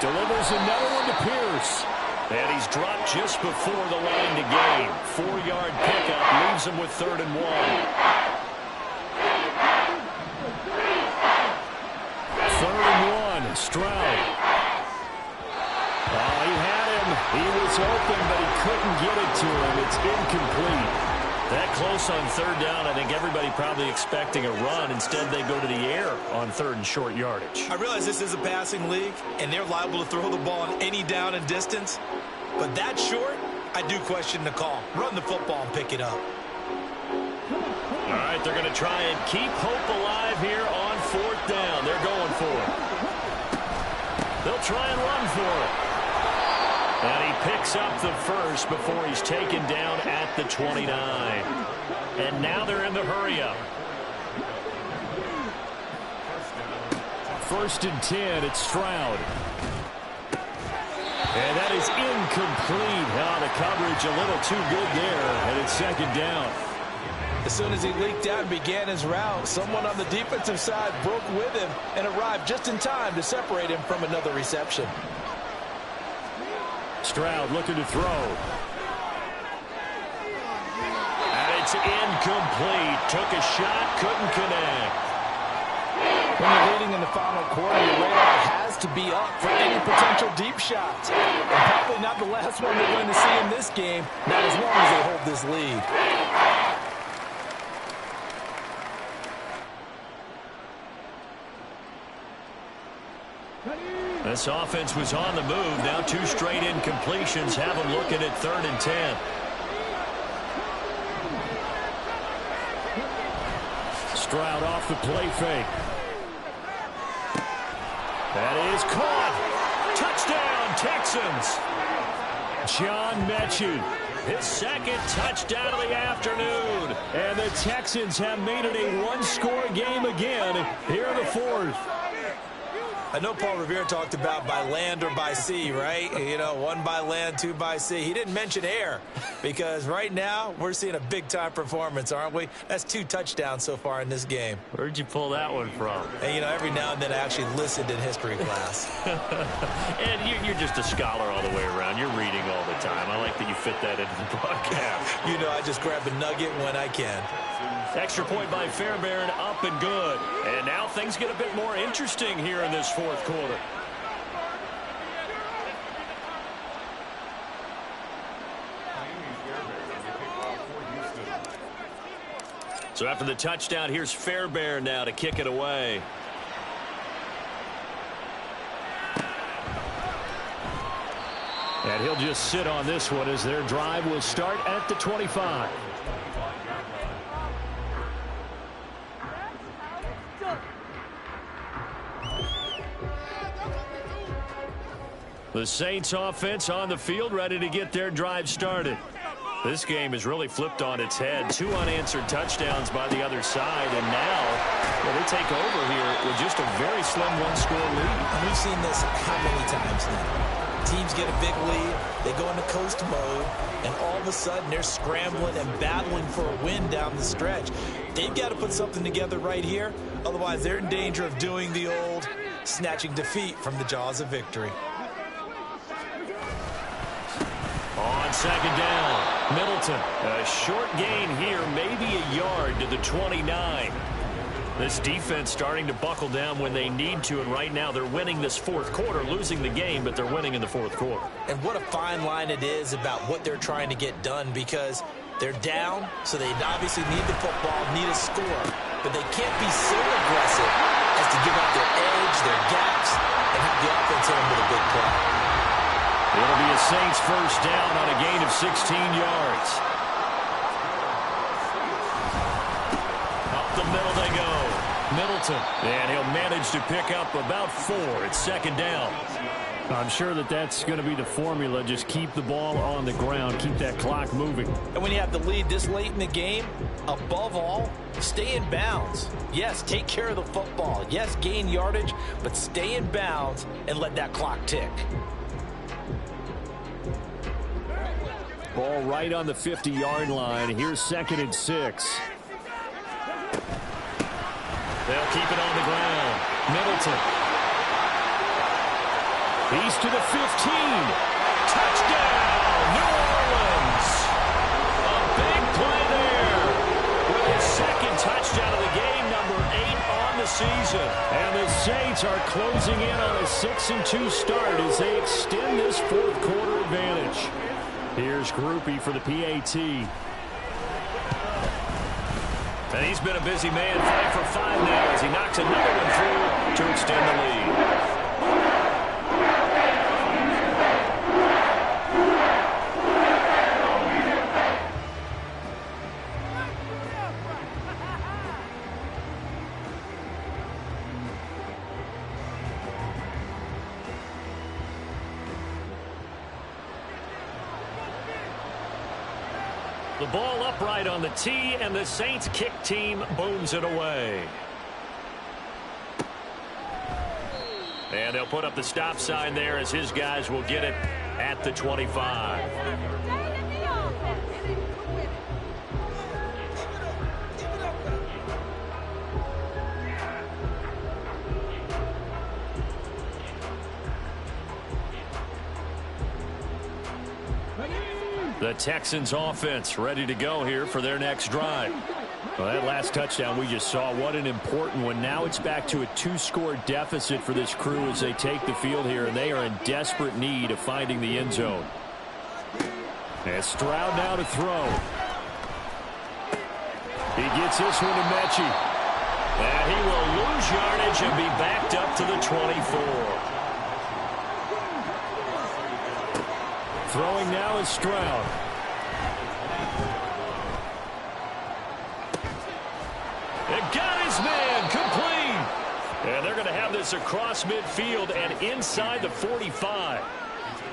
[SPEAKER 3] Delivers another one to Pierce.
[SPEAKER 4] And he's dropped just before the line to gain. 4-yard pickup leaves him with 3rd and 1.
[SPEAKER 3] 3rd and 1. Stroud. Oh, he had him. He was open, but he couldn't get it to him. It's incomplete.
[SPEAKER 4] That close on 3rd down, I think everybody probably expecting a run. Instead, they go to the air on 3rd and short yardage.
[SPEAKER 5] I realize this is a passing league, and they're liable to throw the ball on any down and distance. But that short, I do question the call. Run the football and pick it up.
[SPEAKER 4] All right, they're going to try and keep hope alive here on 4th down. They're going for it. They'll try and run for it. And he picks up the first before he's taken down at the 29. And now they're in the hurry-up.
[SPEAKER 3] 1st and 10. It's Stroud. And that is incomplete. The coverage a little too good there, and it's 2nd down.
[SPEAKER 6] As soon as he leaked out and began his route, someone on the defensive side broke with him and arrived just in time to separate him from another reception.
[SPEAKER 3] Stroud looking to throw.
[SPEAKER 4] And it's incomplete. Took a shot, couldn't connect.
[SPEAKER 6] When you're leading in the final quarter, your radar has to be up for any potential deep shots. And probably not the last one we're going to see in this game, not as long as they hold this lead.
[SPEAKER 4] This offense was on the move. Now 2 straight incompletions have them looking at 3rd and 10.
[SPEAKER 3] Stroud off the play fake. That is caught. Touchdown, Texans. John Mechie.
[SPEAKER 4] His 2nd touchdown of the afternoon.
[SPEAKER 3] And the Texans have made it a 1-score game again here in the 4th.
[SPEAKER 5] I know Paul Revere talked about by land or by sea, right? You know, 1 by land, 2 by sea. He didn't mention air because right now we're seeing a big-time performance, aren't we? That's 2 touchdowns so far in this game.
[SPEAKER 4] Where'd you pull that one from?
[SPEAKER 5] And, you know, every now and then I actually listened in history class.
[SPEAKER 4] And you're just a scholar all the way around. You're reading all the time. I like that you fit that into the broadcast.
[SPEAKER 5] You know, I just grab a nugget when I can.
[SPEAKER 4] Extra point by Fairbairn, up and good. And now things get a bit more interesting here in this 4th quarter. So after the touchdown, here's Fairbairn now to kick it away.
[SPEAKER 3] And he'll just sit on this one as their drive will start at the 25.
[SPEAKER 4] The Saints offense on the field, ready to get their drive started. This game is really flipped on its head. 2 unanswered touchdowns by the other side, and now they take over here with just a very slim 1-score lead.
[SPEAKER 5] And we've seen this how many times now? Teams get a big lead, they go into coast mode, and all of a sudden they're scrambling and battling for a win down the stretch. They've got to put something together right here, otherwise they're in danger of doing the old snatching defeat from the jaws of victory.
[SPEAKER 4] On 2nd down, Middleton. A short gain here, maybe a yard to the 29. This defense starting to buckle down when they need to, and right now they're winning this 4th quarter, losing the game, but they're winning in the 4th quarter.
[SPEAKER 5] And what a fine line it is about what they're trying to get done, because they're down, so they obviously need the football, need a score, but they can't be so aggressive as to give up their edge, their gaps, and have the offense hit them with a big play.
[SPEAKER 4] It'll be a Saints 1st down on a gain of 16 yards. Up the middle they go. Middleton, and he'll manage to pick up about 4. It's 2nd down.
[SPEAKER 3] I'm sure that's going to be the formula. Just keep the ball on the ground. Keep that clock moving.
[SPEAKER 6] And when you have the lead this late in the game, above all, stay in bounds. Yes, take care of the football. Yes, gain yardage, but stay in bounds and let that clock tick.
[SPEAKER 3] Ball right on the 50-yard line. Here's 2nd and 6.
[SPEAKER 4] They'll keep it on the ground. Middleton.
[SPEAKER 3] He's to the 15.
[SPEAKER 4] Touchdown, New Orleans. A big play there. With his 2nd touchdown of the game, number 8 on the season.
[SPEAKER 3] And the Saints are closing in on a 6-2 start as they extend this 4th quarter advantage. Here's Groupie for the PAT.
[SPEAKER 4] And he's been a busy man, 5 for 5 now as he knocks another one through to extend the lead. The ball upright on the tee, and the Saints kick team booms it away. And they'll put up the stop sign there as his guys will get it at the 25. The Texans offense ready to go here for their next drive. Well, that last touchdown we just saw, what an important one. Now it's back to a 2-score deficit for this crew as they take the field here, and they are in desperate need of finding the end zone. And Stroud now to throw. He gets this one to Mechie. And he will lose yardage and be backed up to the 24. Throwing now is Stroud. And got his man complete. And they're going to have this across midfield and inside the 45.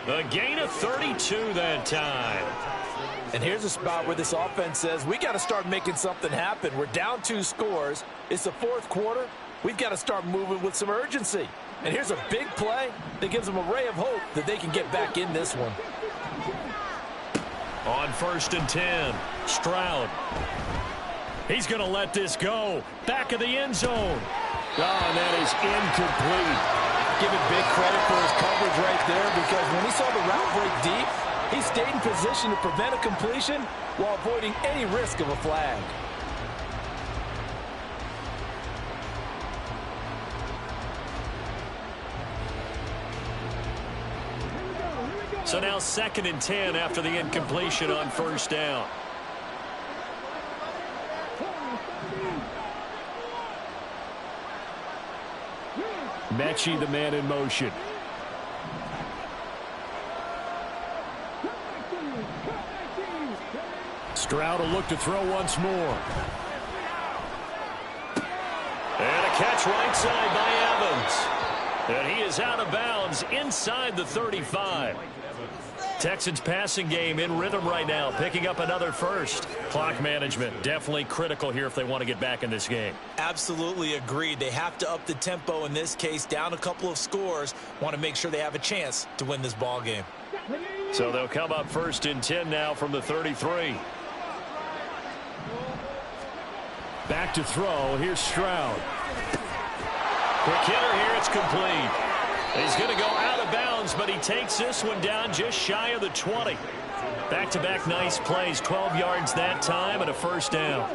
[SPEAKER 4] A gain of 32 that time.
[SPEAKER 6] And here's a spot where this offense says, we got to start making something happen. We're down 2 scores. It's the 4th quarter. We've got to start moving with some urgency. And here's a big play that gives them a ray of hope that they can get back in this one.
[SPEAKER 4] On 1st and 10, Stroud. He's going to let this go. Back of the end zone. Oh, and that is incomplete.
[SPEAKER 6] Give it big credit for his coverage right there, because when he saw the route break deep, he stayed in position to prevent a completion while avoiding any risk of a flag.
[SPEAKER 4] So now 2nd and 10 after the incompletion on 1st down. Mechie, the man in motion. Stroud will look to throw once more. And a catch right side by Evans. And he is out of bounds inside the 35. Texans passing game in rhythm right now, picking up another first. Clock management definitely critical here if they want to get back in this game.
[SPEAKER 5] Absolutely agreed. They have to up the tempo in this case, down a couple of scores. Want to make sure they have a chance to win this ball game.
[SPEAKER 4] So they'll come up 1st and 10 now from the 33. Back to throw. Here's Stroud. Quick hitter here. It's complete. He's going to go out of bounds, but he takes this one down just shy of the 20. Back-to-back nice plays. 12 yards that time and a 1st down.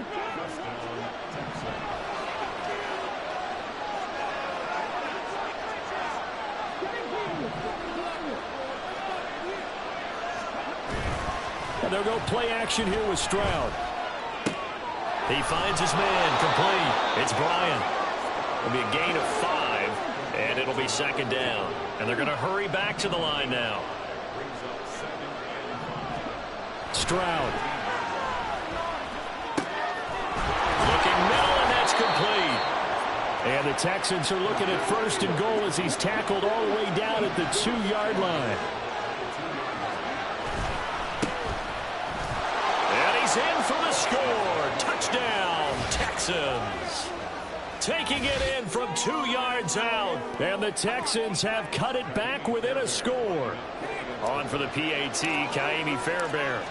[SPEAKER 4] And they'll go play action here with Stroud. He finds his man complete. It's Bryant. It'll be a gain of 5, and it'll be 2nd down. And they're going to hurry back to the line now. Stroud. Looking middle, and that's complete. And the Texans are looking at 1st and goal as he's tackled all the way down at the 2-yard line. And he's in for the score. Touchdown, Texans. Taking it in from 2 yards out. And the Texans have cut it back within a score. On for the PAT, Kaimi Fairbairn.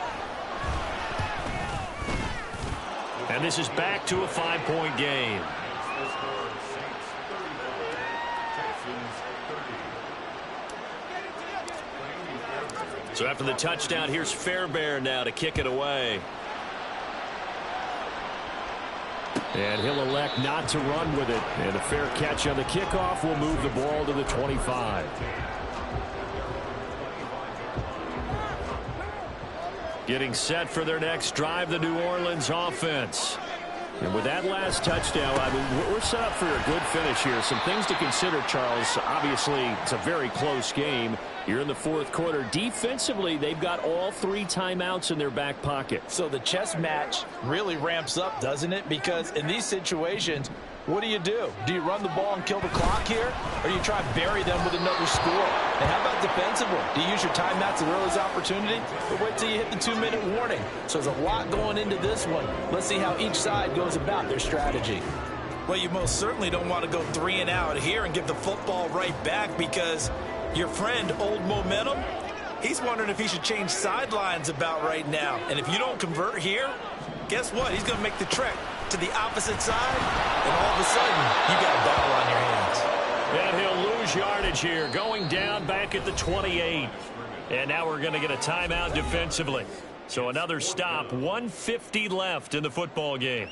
[SPEAKER 4] And this is back to a 5-point game. So after the touchdown, here's Fairbairn now to kick it away. And he'll elect not to run with it. And a fair catch on the kickoff will move the ball to the 25. Getting set for their next drive, the New Orleans offense. And with that last touchdown, I mean, we're set up for a good finish here. Some things to consider, Charles. Obviously, it's a very close game. You're in the 4th quarter. Defensively, they've got all 3 timeouts in their back pocket.
[SPEAKER 6] So the chess match really ramps up, doesn't it? Because in these situations, what do? Do you run the ball and kill the clock here? Or do you try and bury them with another score? And how about defensively? Do you use your timeouts at earliest opportunity? Or wait till you hit the 2-minute warning? So there's a lot going into this one. Let's see how each side goes about their strategy.
[SPEAKER 5] Well, you most certainly don't want to go 3 and out here and give the football right back, because your friend, Old Momentum, he's wondering if he should change sidelines about right now. And if you don't convert here, guess what? He's going to make the trek to the opposite side, and all of a sudden, you got a battle on your hands.
[SPEAKER 4] And he'll lose yardage here, going down back at the 28. And now we're going to get a timeout defensively. So another stop, 1:50 left in the football game.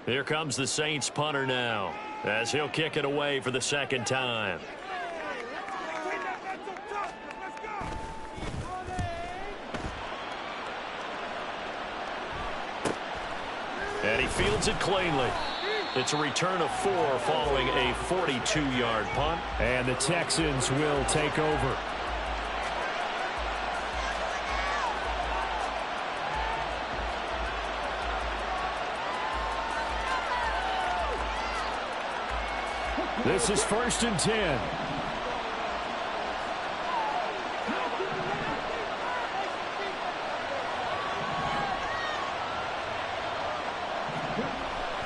[SPEAKER 4] Here comes the Saints punter now, as he'll kick it away for the second time. And he fields it cleanly. It's a return of 4 following a 42-yard punt.
[SPEAKER 3] And the Texans will take over. This is 1st and 10.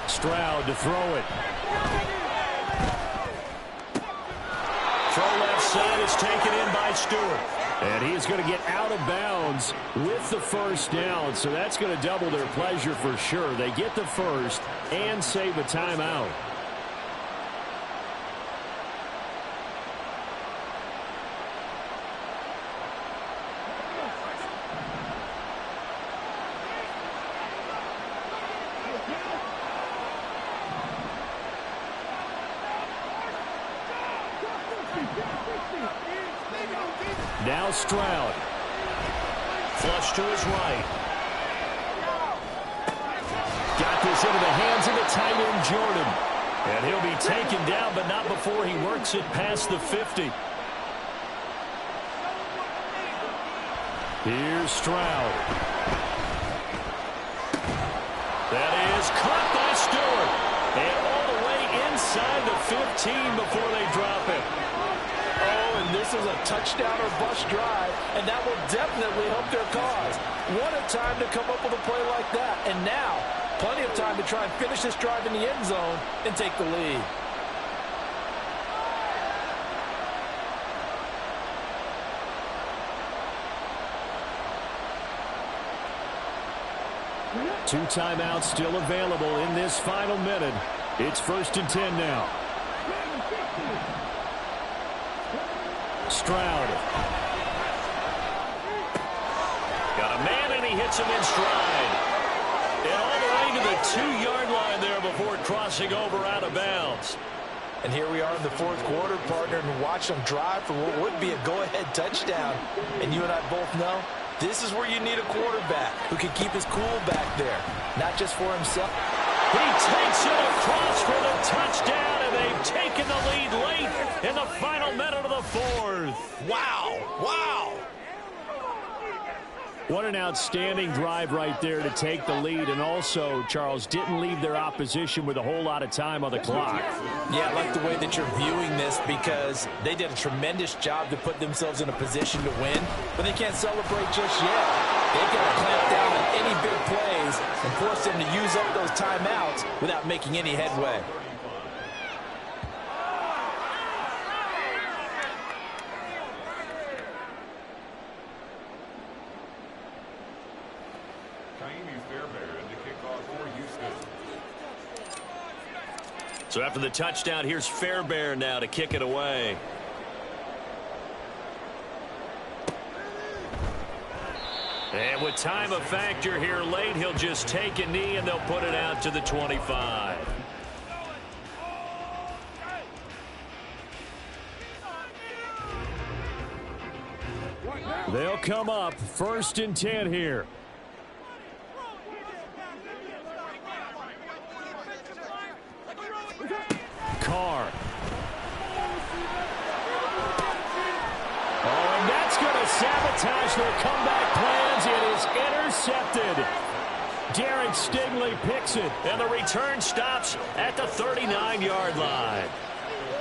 [SPEAKER 3] Stroud to throw it.
[SPEAKER 4] Throw left side is taken in by Stewart.
[SPEAKER 3] And he is going to get out of bounds with the first down, so that's going to double their pleasure for sure. They get the first and save a timeout. Now Stroud.
[SPEAKER 4] Flush to his right.
[SPEAKER 3] Got this into the hands of the tight end, Jordan.
[SPEAKER 4] And he'll be taken down, but not before he works it past the 50.
[SPEAKER 3] Here's Stroud.
[SPEAKER 4] That is caught by Stewart. And all the way inside the 15 before they drop it.
[SPEAKER 6] Oh, and this is a touchdown or bust drive, and that will definitely help their cause. What a time to come up with a play like that. And now, plenty of time to try and finish this drive in the end zone and take the lead.
[SPEAKER 3] Two timeouts still available in this final minute. It's 1st and 10 now. Stroud.
[SPEAKER 4] Got a man, and he hits him in stride. And all the way to the 2-yard line there before crossing over out of bounds.
[SPEAKER 6] And here we are in the 4th quarter, partner, and watch them drive for what would be a go-ahead touchdown. And you and I both know this is where you need a quarterback who can keep his cool back there, not just for himself.
[SPEAKER 4] He takes it across for the touchdown, and they've taken the lead late in the final minute of the 4th.
[SPEAKER 5] Wow, wow.
[SPEAKER 3] What an outstanding drive right there to take the lead. And also, Charles, didn't leave their opposition with a whole lot of time on the clock.
[SPEAKER 6] Yeah, I like the way that you're viewing this, because they did a tremendous job to put themselves in a position to win, but they can't celebrate just yet. They've got to clamp down on any big plays and force them to use up those timeouts without making any headway.
[SPEAKER 4] So after the touchdown, here's Fairbairn now to kick it away. And with time a factor here late, he'll just take a knee and they'll put it out to the 25.
[SPEAKER 3] They'll come up 1st and 10 here. Carr. Oh, and that's going to sabotage their comeback plans. It is intercepted. Derek Stingley picks it.
[SPEAKER 4] And the return stops at the 39-yard line.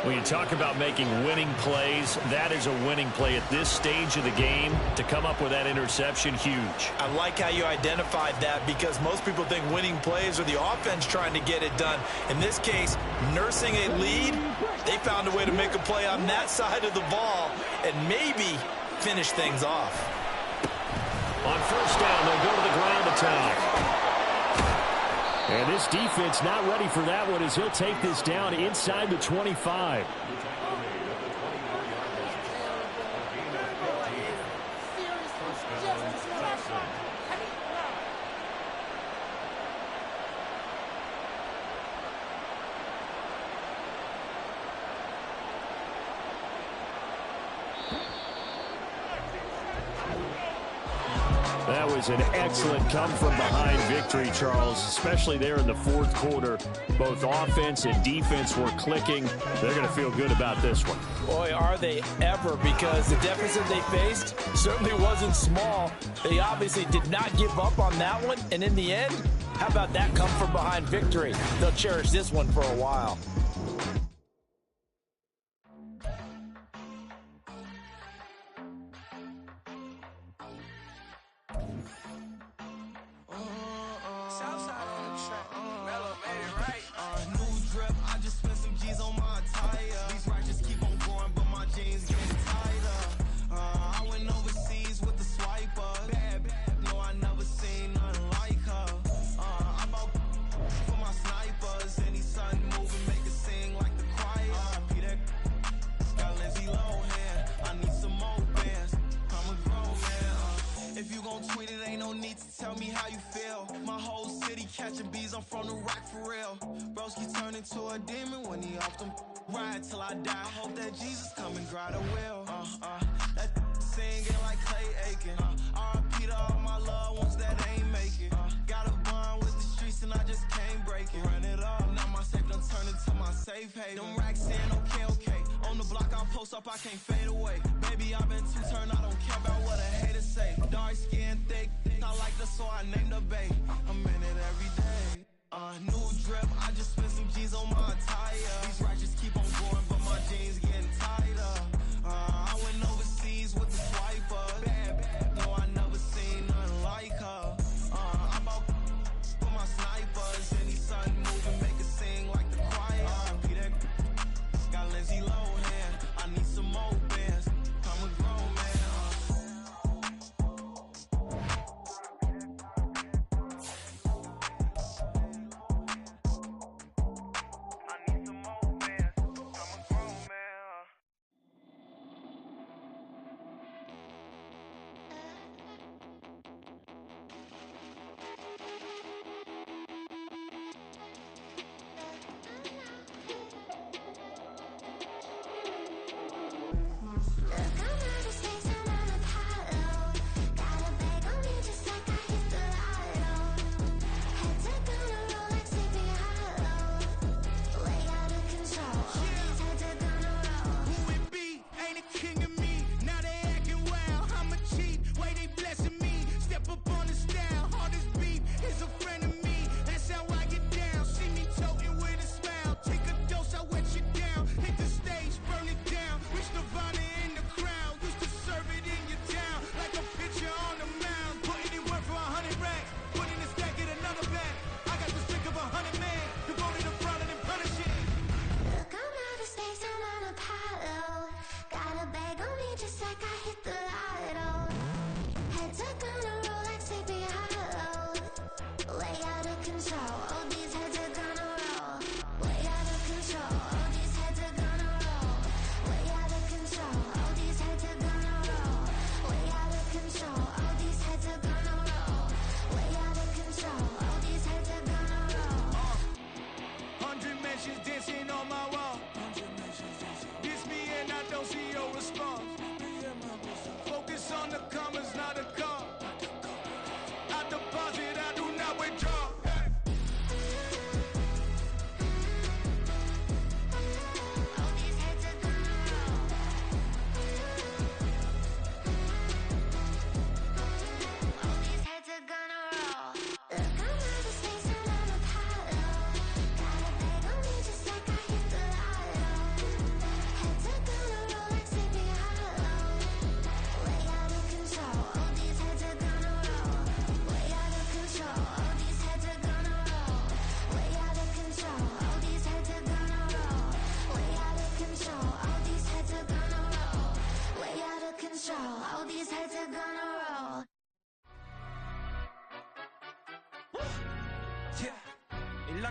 [SPEAKER 4] When you talk about making winning plays, that is a winning play at this stage of the game. To come up with that interception, huge.
[SPEAKER 5] I like how you identified that because most people think winning plays are the offense trying to get it done. In this case, nursing a lead, they found a way to make a play on that side of the ball and maybe finish things off.
[SPEAKER 4] On first down, they'll go to the ground attack.
[SPEAKER 3] And this defense not ready for that one as he'll take this down inside the 25. That was an excellent come-from-behind victory, Charles, especially there in the fourth quarter. Both offense and defense were clicking. They're going to feel good about this one.
[SPEAKER 6] Boy, are they ever, because the deficit they faced certainly wasn't small. They obviously did not give up on that one, and in the end, how about that come-from-behind victory? They'll cherish this one for a while.
[SPEAKER 8] I can't fade away. Baby, I've been too turned, I don't care about what a hater say. Dark skin, thick, I like the so I named the bae. I'm in it every day. New drip, I just spent some G's on my attire. These righteous keep on going, but my jeans getting tighter. I went overseas with the swiper. Bad, no, I never seen nothing like her. I bought for my snipers. Any sun moving, make it sing like the choir. Peter got Lindsay Lohan. I need some more bands. I'm a grown man. I need some more bands. I'm a grown man.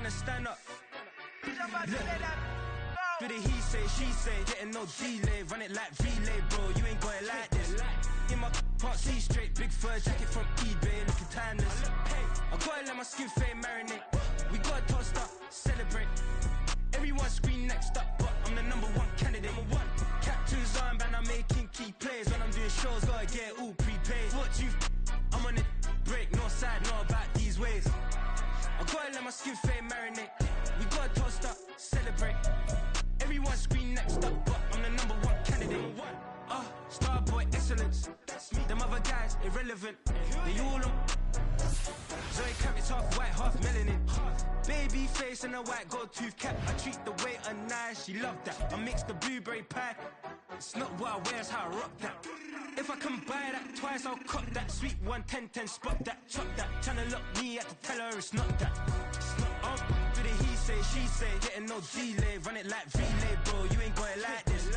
[SPEAKER 8] tryna stand up. Look. Do the he say, she say, getting no delay, run it like relay, bro, you ain't got it like this. In my can't see straight, big fur jacket from eBay, looking timeless. I gotta let my skin fade marinate. We gotta toast up, celebrate. Everyone scream next up, but I'm the #1 candidate. Captain's armband, I'm making key plays. When I'm doing shows, gotta get all prepaid. What you I'm on it, break, no side, know about these ways. I gotta let my skin fade marinate. We gotta toast up, celebrate. Everyone scream next up, but I'm the #1 candidate. Starboy excellence. Them other guys irrelevant. They all on. Zoe Kravitz half white, half melanin. Baby face and a white gold tooth cap. I treat the waiter nice, she love that. I mix the blueberry pie. It's not what I wear, it's how I rock that. If I can buy that twice, I'll cut that. Sweet 110, spot that, chop that. Tryna lock me at the teller, it's not that. Do the he say, she say, getting no delay, run it like relay, bro, you ain't got it like this.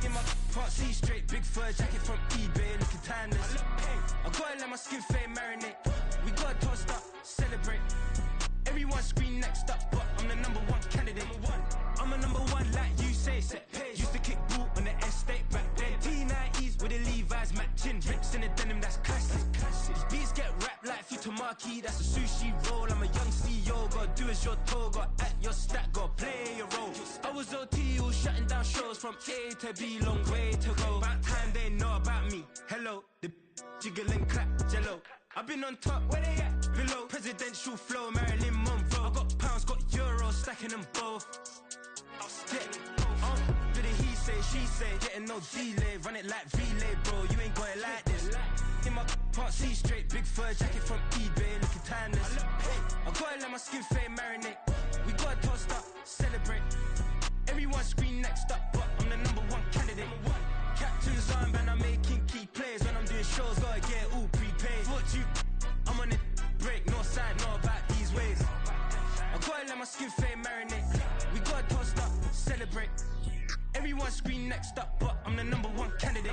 [SPEAKER 8] In my can't see straight, big fur jacket from eBay, looking timeless. I gotta let my skin fade marinate. We gotta toast up, celebrate. Everyone scream next up, but I'm the #1 candidate. I'm a #1 like you say, set page. Used to kick ball on the estate back then. T90s with the Levi's matching. Rips in the denim, that's classic. These beats get wrapped like Futamaki, that's a sushi roll. I'm a young CEO, gotta do as you're told. Gotta act your stat, gotta play your role. I was OT, all shutting down shows from A to B, long way to go. About time they know about me. Hello, the jiggle and clap, jello. I've been on top, where they at? Below. Presidential flow, Marilyn Monroe. I got pounds, got euros, stacking them both. Do the he say, she say, getting no delay, run it like relay, bro, you ain't got it like this. In my can't see straight, big fur jacket from eBay, looking timeless. I gotta let my skin fade marinate. We gotta toast up, celebrate. Everyone scream next up, but I'm the #1 candidate. Captain's armband, I'm making key plays. When I'm doing shows, gotta get all prepaid. What you I'm on it, break, no side, know about these ways. I gotta let my skin fade marinate. We gotta toast up, celebrate. Everyone scream next up, but I'm the #1 candidate.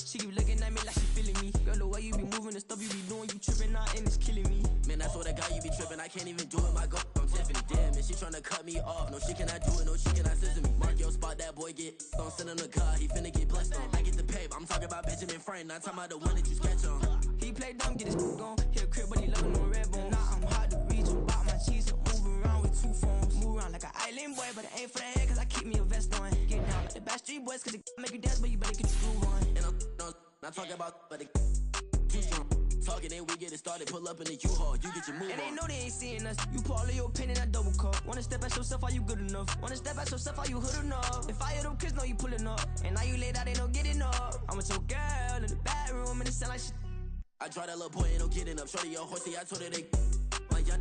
[SPEAKER 8] She keep looking at me like she feeling me. Girl, the way you be moving, the stuff you be doing, you tripping out and it's killing me.
[SPEAKER 9] Man, I swear to God, you be tripping. I can't even do it. My girl, I'm Tiffany. Damn, and she tryna cut me off. No, she cannot do it. No, she cannot scissor me. Mark your spot, that boy get on. Send him the car, he finna get blessed on. I get the paper. I'm talking about Benjamin Franklin. Not talking about the one that you sketch on.
[SPEAKER 8] He play dumb, get his gone. Hit a crib, but he loving on red bone. Nah, I'm hard to reach. I'm about my cheese. I'm moving around with 2 phones. Move around like an island boy, but it ain't for the head, cause I keep me a vest on. Get down like the Backstreet Boys, cause it make you dance, but you better get your groove on.
[SPEAKER 9] And I'm not talking about, but it too strong. Talking, then we get it started. Pull up in the U-Haul, you get your move
[SPEAKER 8] and
[SPEAKER 9] on.
[SPEAKER 8] they know they ain't seeing us. You pull all of your pen in that double cup. Wanna step at yourself, are you good enough? Wanna step at yourself, are you hood enough? If I hear them kids, know you pulling up. And now you laid out, they don't get enough. I'm with your girl in the bedroom, and it sound like shit.
[SPEAKER 9] I tried that little boy, ain't no getting up. Shorty, your horsey, I told her they my young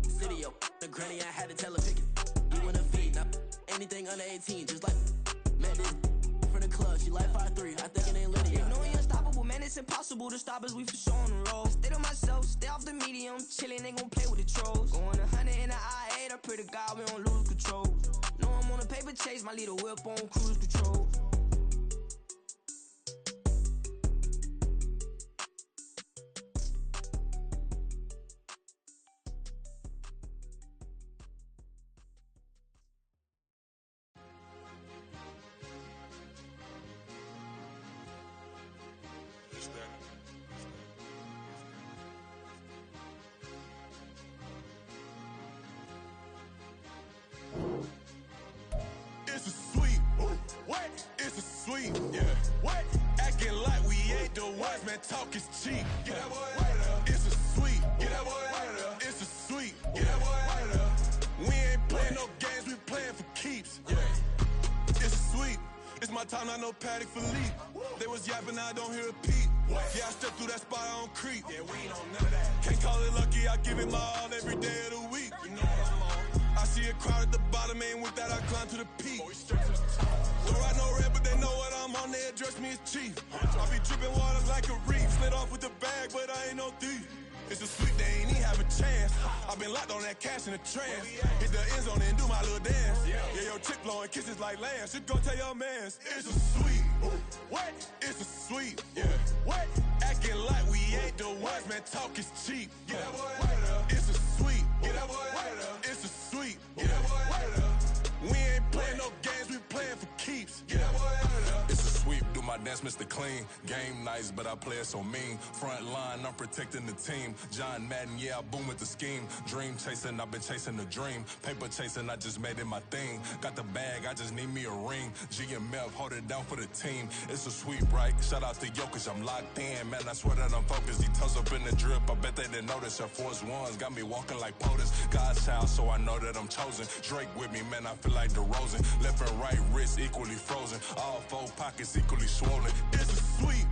[SPEAKER 9] city, yo. The granny, I had to tell her pick it. You wanna feed, now anything under 18, just like met this from the club. She like 5'3", I think it ain't Lydia.
[SPEAKER 8] You know we unstoppable, man, it's impossible to stop us, we for sure on the road. Stay to myself, stay off the medium, chillin', ain't gon' play with the trolls. Going 100 in the I-8, I pray to God we don't lose control. Know I'm on a paper chase, my little whip on cruise control.
[SPEAKER 10] It's a sweet. What? It's a sweet. Yeah. What? Acting like we ain't the ones, man. Talk is cheap. Get that boy out of there. It's a sweet. Get that boy out of there. It's a sweet. Get that boy out of there. We ain't playing no games, we playing for keeps. Yeah. It's a sweet. It's my time, not no Paddock for leap. They was yapping, I don't hear a peep. Yeah, I still step through that spot, I don't creep. Yeah, we ain't on none of that. Can't call it lucky, I give it my all every day of the week. You know what I'm on. I see a crowd at the bottom, and with that I climb to the peak. Throw out no red, but they know what I'm on, they address me as chief. I be dripping water like a reef, slid off with the bag, but I ain't no thief. It's a sweet, they ain't even have a chance. I've been locked on that cash in a trance. Hit the end zone and do my little dance. Yeah, your chick blowing kisses like lambs. You go tell your mans. It's a sweet. What? It's a sweet. Yeah. What? Acting like we ain't the ones, man. Talk is cheap. Get that boy out of there. It's a sweet. Get that boy out of there. It's a sweet. Get that boy out of there. We ain't playing no games, we playing for keeps. Get that boy out of there.
[SPEAKER 11] It's a sweep, do my dance, Mr. Clean. Game nice, but I play it so mean. Front line, I'm protecting the team. John Madden, yeah, I boom with the scheme. Dream chasing, I've been chasing the dream. Paper chasing, I just made it my thing. Got the bag, I just need me a ring. GMF, hold it down for the team. It's a sweep, right? Shout out to Jokic, I'm locked in. Man, I swear that I'm focused. He toes up in the drip, I bet they didn't notice. Air Force Ones got me walking like POTUS. God's child, so I know that I'm chosen. Drake with me, man, I feel like DeRozan. Left and right wrist equally frozen. All four pockets equally swollen.
[SPEAKER 10] It's a sweet.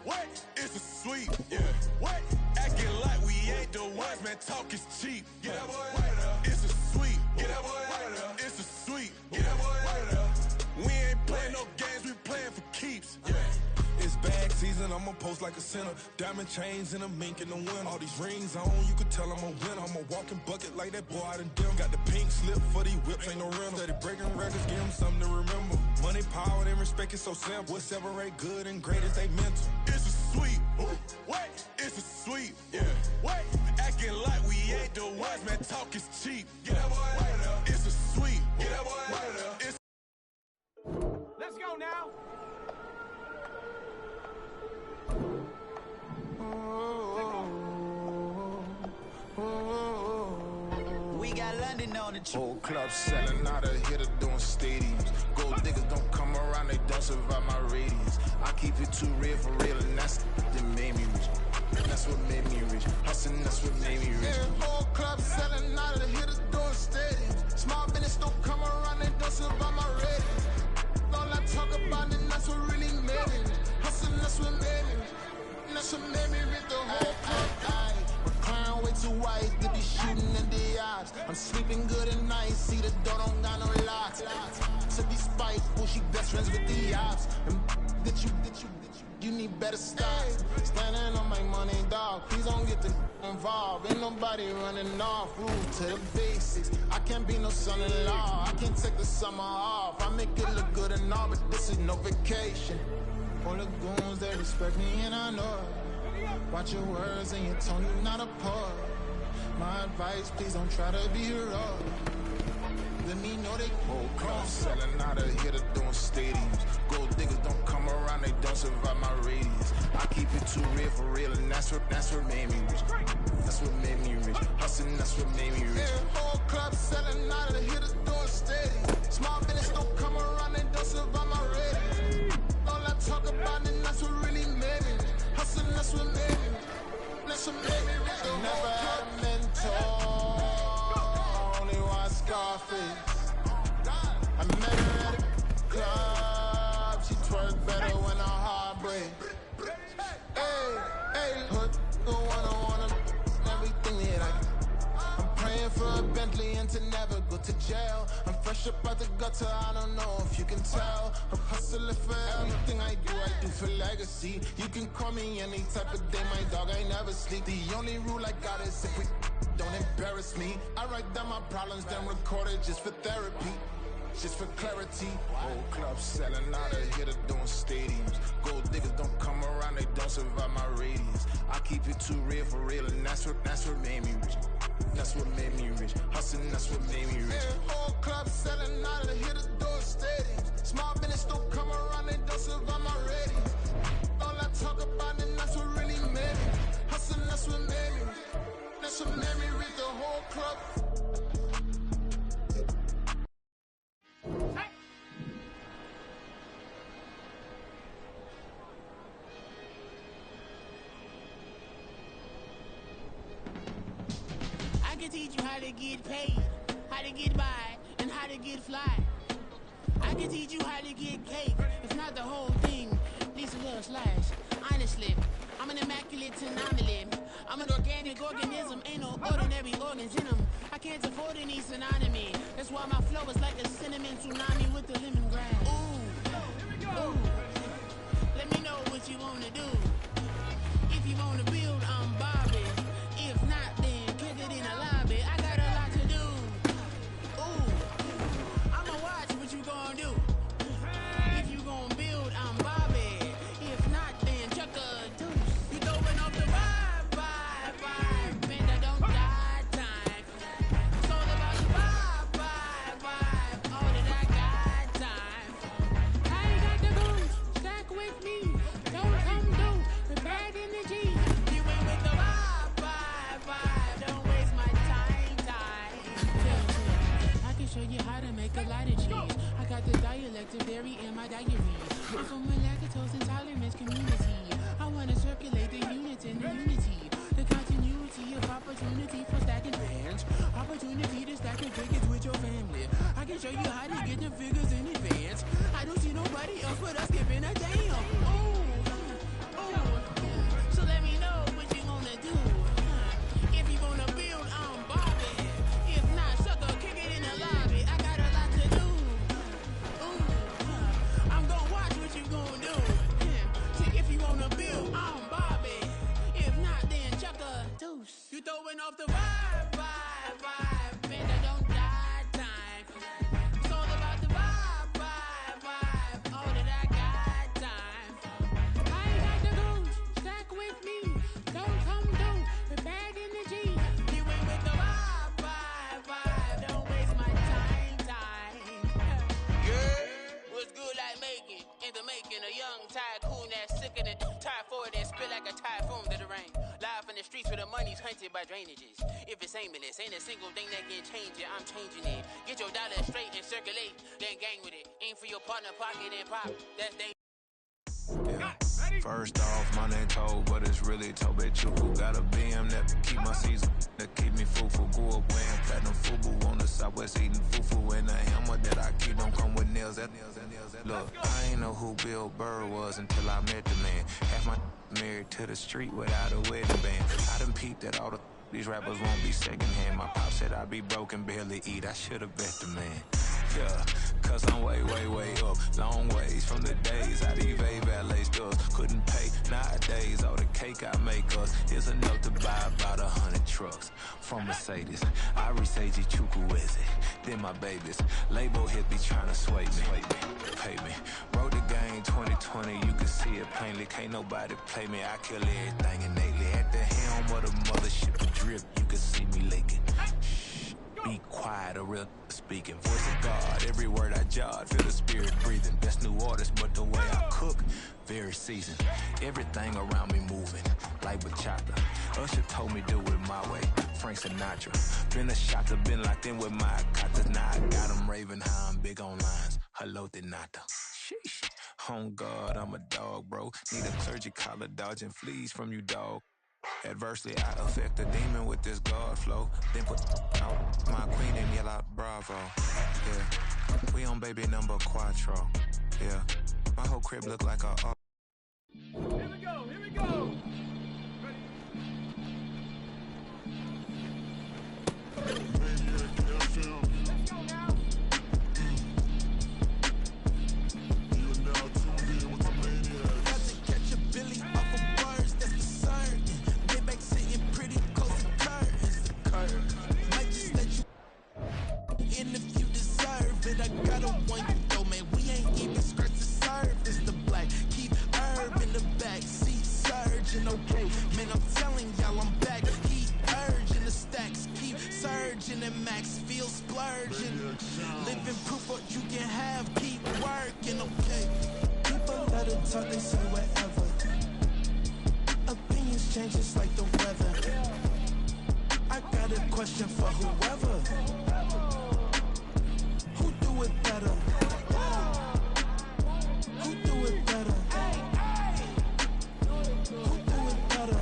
[SPEAKER 10] What? It's a sweet. Yeah. What? Acting like we ain't the ones, man. Talk is cheap. Get that boy out of there. It's a sweet. Get that boy out of there. It's a sweet. Get that boy out of there. We ain't playing no games, we playing for keeps. Yeah.
[SPEAKER 8] It's bag season, I'ma post like a sinner. Diamond chains and a mink in the wind. All these rings on, you could tell I'm a winner. I'm a walking bucket like that boy out in Denver. Got the pink slip for these whips, ain't no rental. Steady breaking records, give them something to remember. Money, power, and respect is so simple. What separate good and great is they mental.
[SPEAKER 10] It's a sweet. What? It's a sweet. Yeah. What? Acting like we ain't the ones, man. Talk is cheap. Get that boy out of there. It's a sweet. Get that boy out of there. It's
[SPEAKER 12] Let's go now.
[SPEAKER 13] We got London on the trip.
[SPEAKER 14] Whole club selling out of hitter doing stadiums. Gold diggers don't come around, they don't survive my radius. I keep it too real for real, and that's that made me rich. That's what made me rich. Hustling, that's what made me rich.
[SPEAKER 10] yeah, whole club selling out of hitters doing stadiums. Small business don't come around, they don't survive my radius. All I talk about it, that's what really made me rich. Hustling, that's what made me rich. That's what made me rich. The whole club. Recline way too wide to be shooting in the eyes. I'm sleeping good at night, see the door don't got no locks. To be spiteful, she best friends with the ops. And that you need better stop. Standing on my money, dog. Please don't get the involved. Ain't nobody running off. Rude to the basics. I can't be no son-in-law. I can't take the summer off. I make it look good and all, but this is no vacation. All the goons, they respect me and I know it. Watch your words and your tone, you're not a poet. My advice, please don't try to be heroic. Let me know they
[SPEAKER 14] whole club selling out of hitter doing stadiums. Gold diggers don't come around, they don't survive my radius. I keep it too real for real, and that's what made me rich. That's what made me rich. Hustling, that's what made me rich.
[SPEAKER 10] Yeah, whole club selling out of the hitters doing stadiums. Small business don't come around, they don't survive my radius. All I talk about it, that's what really made me rich. Hustling, that's what made me rich. That's what made me rich.
[SPEAKER 14] Never had a mentor, only one Scarface. I met her at a club, she twerk better when her heart breaks. Hey, put the one everything that I'm praying for a Bentley and to never go to jail. I'm fresh up out the gutter, I don't know if you can tell. I'm hustling for everything I do for legacy. You can call me any type of day, my dog, I never sleep. The only rule I got is if we don't embarrass me. I write down my problems, then record it just for therapy. Just for clarity. Whole club selling out of hitter doing stadiums. Gold diggers don't come around, they don't survive my radius. I keep it too real for real, and that's what made me rich. That's what made me rich. Hustling, that's what made me rich.
[SPEAKER 10] Yeah, whole club selling out of the hitters doing stadiums. Small business don't come around, they don't survive my radius. All I talk about it, that's what really made me. Hustling, that's what made me rich. That's what made me rich. The whole club.
[SPEAKER 15] I can teach you how to get paid, how to get by, and how to get fly. I can teach you how to get cake, if not the whole thing, at least a little slice. Honestly, I'm an imagine anomaly to anomaly. I'm an organic organism, ain't no ordinary organs in them. I can't afford any synonymy. That's why my flow is like a cinnamon tsunami with the lemongrass. Ooh, ooh. Let me know what you wanna do. If you wanna build, I'm Bobby. If not, then kick it in the lobby. I got a lot to do. Ooh, I'ma watch what you gonna do. If you gonna build, I'm Bobby. If not, then chuck a deuce. You throwing off the vibe. And I don't die time. It's all about the vibe. All that I got time. I ain't got the booze. Stack with me. Don't come through with bad energy. You ain't with the vibe. Don't waste my time. I can show you how to make a lot of cheese. I got the dialect of dairy in my diary. I'm from a lactose intolerance community. I wanna circulate the units in the unity. The continuity of opportunity for stacking bands. Opportunity to stack your figures with your family. I can show you how to get the figures in advance. I don't see nobody else but us giving a damn. So let me know what you wanna do. If you wanna build, I'm Bobby. If not, sucker, kick it in the lobby. I got a lot to do. I'm gonna watch what you gonna do. See, if you wanna build, I'm Bobby. If not, then chuck a deuce. You throwing off the vibe. And I don't die time. It's all about the vibe. All that I got time. I ain't got the goose. Stack with me. Don't come through with bad energy. You ain't with the vibe. Don't waste my time. Yeah, what's good like making? Into making a young tycoon that's sicker than typhoid and spit like a typhoon to the rain. Live in the streets where the money's hunted by drainages. If it's aimless, ain't a single thing that can change it. I'm changing it. Get your dollar straight and circulate, then gang with it. Aim for your partner, pocket and pop. That's dangerous.
[SPEAKER 16] First off, my name Toad, but it's really Tobe Chuku. Got a BM that keep my season, that keep me fufu. Grew up wearing platinum fubu on the southwest eating fufu. And the hammer that I keep don't come with nails. Look, I ain't know who Bill Burr was until I met the man. Half my married to the street without a wedding band. I done peeped at all these rappers won't be secondhand. My pop said I'd be broke and barely eat. I should've bet the man. Yeah, cause I'm way up. Long ways from the days I eBay valet stores. Couldn't pay nowadays. All the cake I make us is enough to buy about 100 trucks. From Mercedes, I Seiji Chukwueze. Then my babies, label hit be trying to sway me. Pay me. Wrote the game 2020, you can see it plainly. Can't nobody play me. I kill everything innately. At the helm of the mothership drip, you can see me leaking. Be quiet, a real speaking. Voice of God, every word I jot. Feel the spirit breathing. Best new artist, but the way I cook, very seasoned. Everything around me moving, like bachata. Usher told me do it my way. Frank Sinatra. Been a shotter, been locked in with my katas. Now I got them raving how I'm big on lines. Hello, Denata. Sheesh. On God, I'm a dog, bro. Need a clergy collar, dodging fleas from you, dog. Adversely, I affect the demon with this God flow. Then put out my queen and yell out bravo. Yeah, we on baby number quattro. Yeah, my whole crib look like a.
[SPEAKER 12] Here we go.
[SPEAKER 8] And if you deserve it, I got a one you throw, man. We ain't even scratched the surface. The black, keep herb in the back seat, surging, okay. Man, I'm telling y'all I'm back. Heat urging the stacks, keep surging and max feel splurging. Living proof what you can have, keep working, okay. People let it talk, they say whatever. Opinions change just like the weather. I got a question for whoever. Who do it better? Who do it better? Who do it better?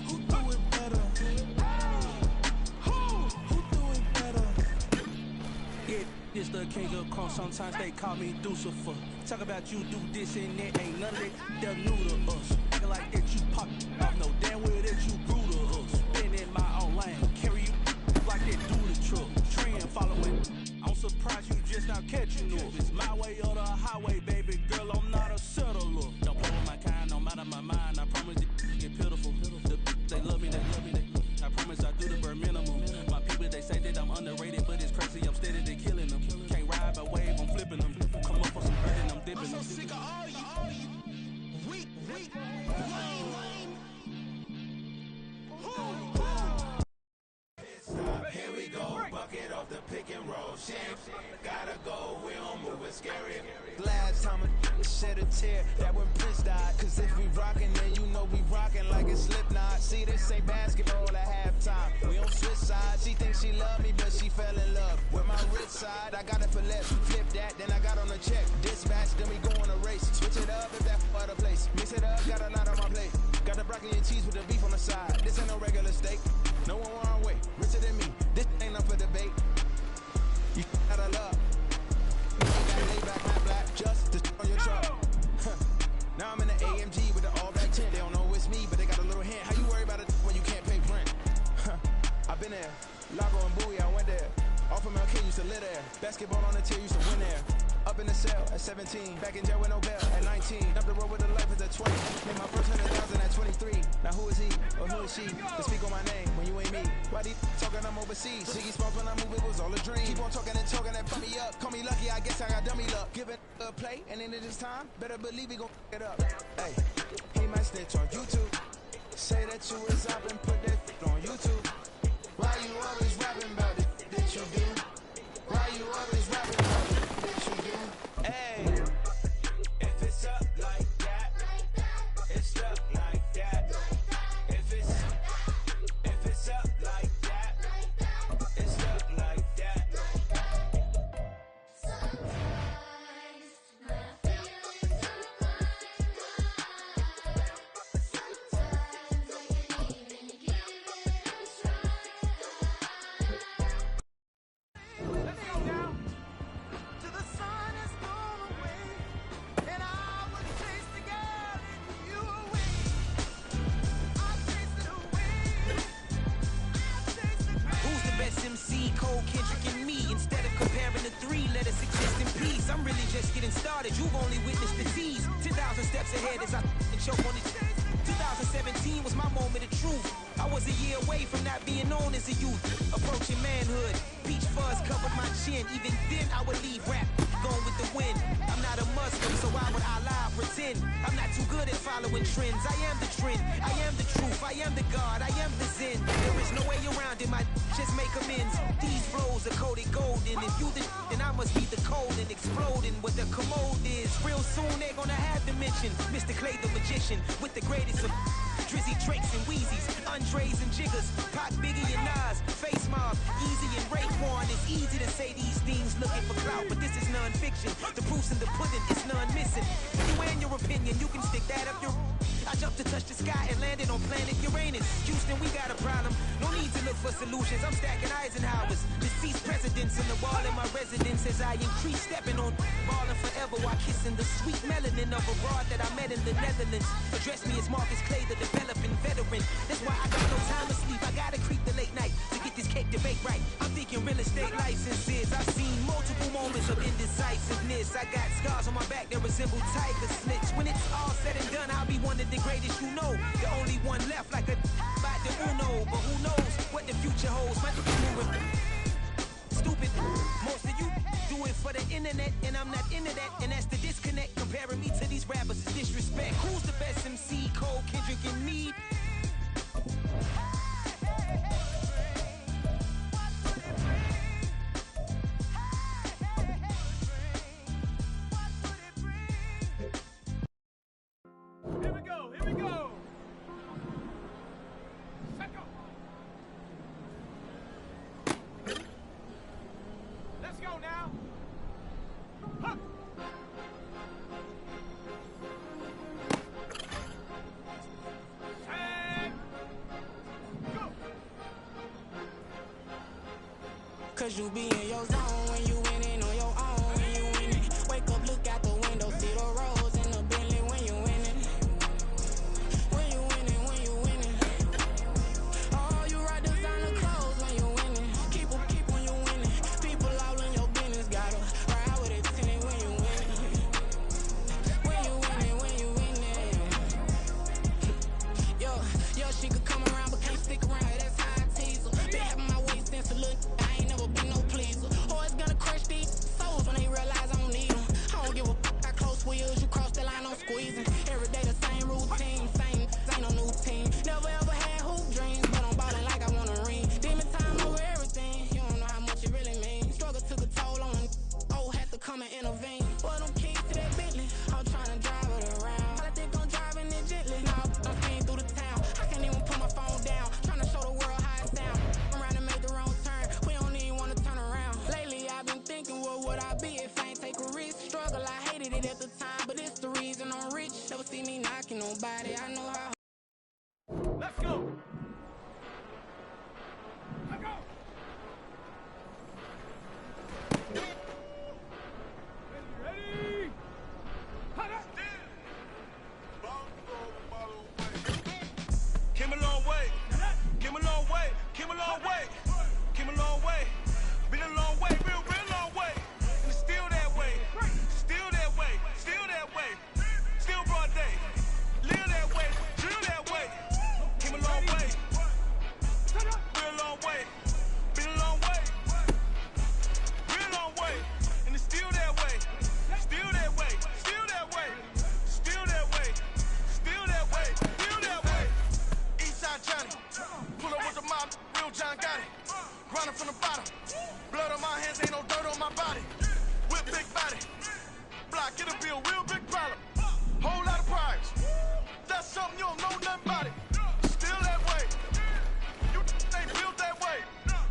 [SPEAKER 8] Who do it better? Who do it better?
[SPEAKER 17] Yeah, this the king of crunk. Sometimes they call me Lucifer. Talk about you do this and that. Ain't none of that new to us.
[SPEAKER 8] Gotta go, we don't move it scary.
[SPEAKER 18] Last time I shed a tear, that when Prince died. Cause if we rockin', then you know we rockin' like it's Slipknot. See, this ain't basketball at halftime. We on switch sides. She thinks she love me, but she fell in love with my rich side. I got it for less, flip that, then I got on a check. Dispatch, then we go on a race. Switch it up if that other place. Mix it up, got a lot on my plate. Got the broccoli and cheese with the beef on the side. This ain't no regular steak. No one wrong way, richer than me. This ain't up for debate. You out of love. Lay back, not black, just to on your truck. Now I'm in the AMG with the all-black tent. They don't know it's me, but they got a little hint. How you worry about it when you can't pay rent? I've been there. Lago and Bowie, I went there. Off of MLK, used to live there. Basketball on the tier, used to win there. Up in the cell at 17. Back in jail with no bail at 19. Up the road with the life is at 20. Made my first 100,000 at 23. Now who is he or who is she to speak on my name when you ain't me? Why they talking I'm overseas? Ziggy Smoke when I move, it was all a dream. Keep on talking and pump me up. Call me lucky, I guess I got dummy luck. Give it a play, and then this time, better believe he gon' it up. Hey, he might snitch on YouTube. Say that you was up and put that on YouTube. Why you always rapping about it that you do? Why you always rapping about it that you do? Hey, if it's up like that, it's up like that. If it's up like that, it's up like that.
[SPEAKER 2] I'm really just getting started. You've only witnessed the tease. 10,000 steps ahead as I choke on it. 2017 was my moment of truth. I was a year away from not being known as a youth. Approaching manhood. Peach fuzz covered my chin. Even then I would leave rap going with the wind. I'm not a Muslim, so why would I lie or pretend? I'm not too good at following trends. I am the trend. I am the truth. I am the God. I am the Zen. There is no way around it. My just make amends. These flows are coated golden. If you the then I must be the cold and exploding what the commode is. Real soon they're gonna have to mention Mr. Clay the magician with the greatest of Drizzy, Drakes, and Wheezies, Andres and Jiggers, Pac, Biggie, and Nas, Face Mob, Easy, and Raekwon. It's easy to say these things looking for clout, but this is non-fiction. The proof's in the pudding, it's none missing. You and your opinion, you can stick that up your... I jumped to touch the sky and landed on planet Uranus. Houston, we got a problem. No need to look for solutions. I'm stacking Eisenhowers. Deceased presidents in the wall in my residence as I increase stepping on ballin' forever while kissing the sweet melanin of a broad that I met in the Netherlands. Address me as Marcus Clay, the developing veteran. That's why I got no time to sleep. I gotta creep the late night to get this cake to bake right. I'm thinking real estate licenses. I've seen multiple moments of indecisiveness. I got scars on my back that resemble tiger slits. When it's all said and done, I'll be one of the greatest you know. The only one left like a by the Uno. But who knows what the future holds? My stupid. Most of you do it for the internet, and I'm not into that. And that's the disconnect. Comparing me to these rappers is disrespect. Who's the best MC? Cole, Kendrick, and me?
[SPEAKER 12] Here we go, here we go. Second. Let's go now. Huh. And go.
[SPEAKER 15] Cause you be in your zone when you winning on your own. When you winning, wake up, look out the window, see the rose in the Bentley when you winning. When you winning, when you winning. Oh, you ride designer clothes when you winning. Keep when you winning. People all in your business, gotta ride with it tinted when you winning. When you winning, when you winning. Yo, she could come around but can't stick around. That's how I tease her. Been having my waist dance a little. I ain't never been no pleaser. Always gonna crush body, I know how.
[SPEAKER 12] Let's go. Let's go. Ready?
[SPEAKER 8] Came a long way. Came a long way. Came a long way. Came a long way. Been a long way. Real long way. And it's still that way. Still that way. Still that way. Still broad day. Live that way. Drill that way. Came a long way. Real long way. Been a long way. Real long way. And it's still that way. Still that way. Still that way. Still that way. Still that way. Still that way. Eastside Johnny. Pull up with the mob. Real John got it. Grinding from the bottom. Blood on my hands, ain't no dirt on my body. With big body. Block, it'll be a real big problem. Whole lot of priors. That's something you don't know nothing about it. Still that way. You ain't built that way.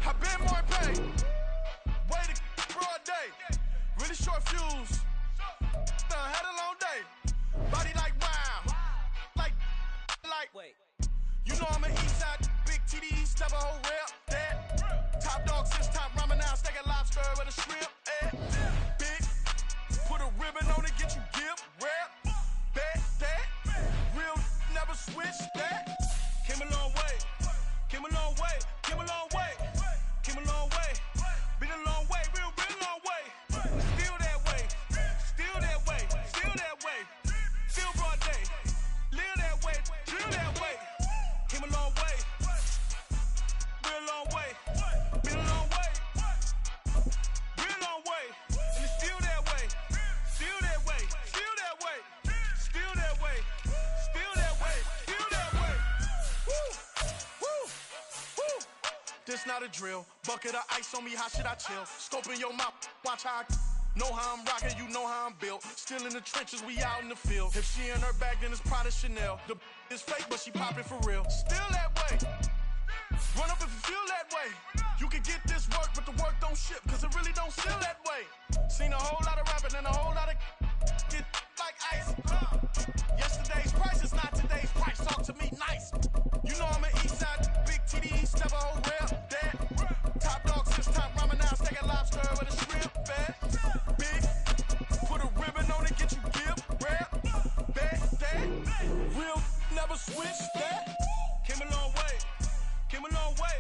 [SPEAKER 8] I been more in pain. Way to broad day. Really short fuse. Done had a long day. Body like wow. Like. Wait. You know I'm an east side. Big TD, step a whole rep. That. Top dog since top ramen now. Steak a lobster with a shrimp. Big. Put a ribbon on it, get you give. Rep. Bet that. Real never switch that. Came a long way. Came a long way. Came a long way. Came a long way. Been a long way. Real long way. Still that way. Still that way. Still that way. Still broad day. Live that way. Drill that way. Came a long way. Real long way. Been a long way. Real long way. And it's still that way. Still that way. Still that way. Still that way. Still that way. Still that way. Woo. Woo. Woo. This not a drill. Bucket of ice on me, how should I chill? Scope in your mouth, watch how I know how I'm rocking, you know how I'm built. Still in the trenches, we out in the field. If she in her bag, then it's Prada Chanel. The is fake, but she popping for real. Still that way. Run up if you feel that way. You can get this work, but the work don't ship, cause it really don't feel that way. Seen a whole lot of rapping and a whole lot of get like ice. Yesterday's price is not today's price. Talk to me nice. You know I'm an east side, big TD, step a whole rep. That. Top dog since top ramen now. Steak a lobster with a shrimp. Fat. Big. Put a ribbon on it, get you give. Rep. Bet that. Real never switch that. Came a long way. Came a long way.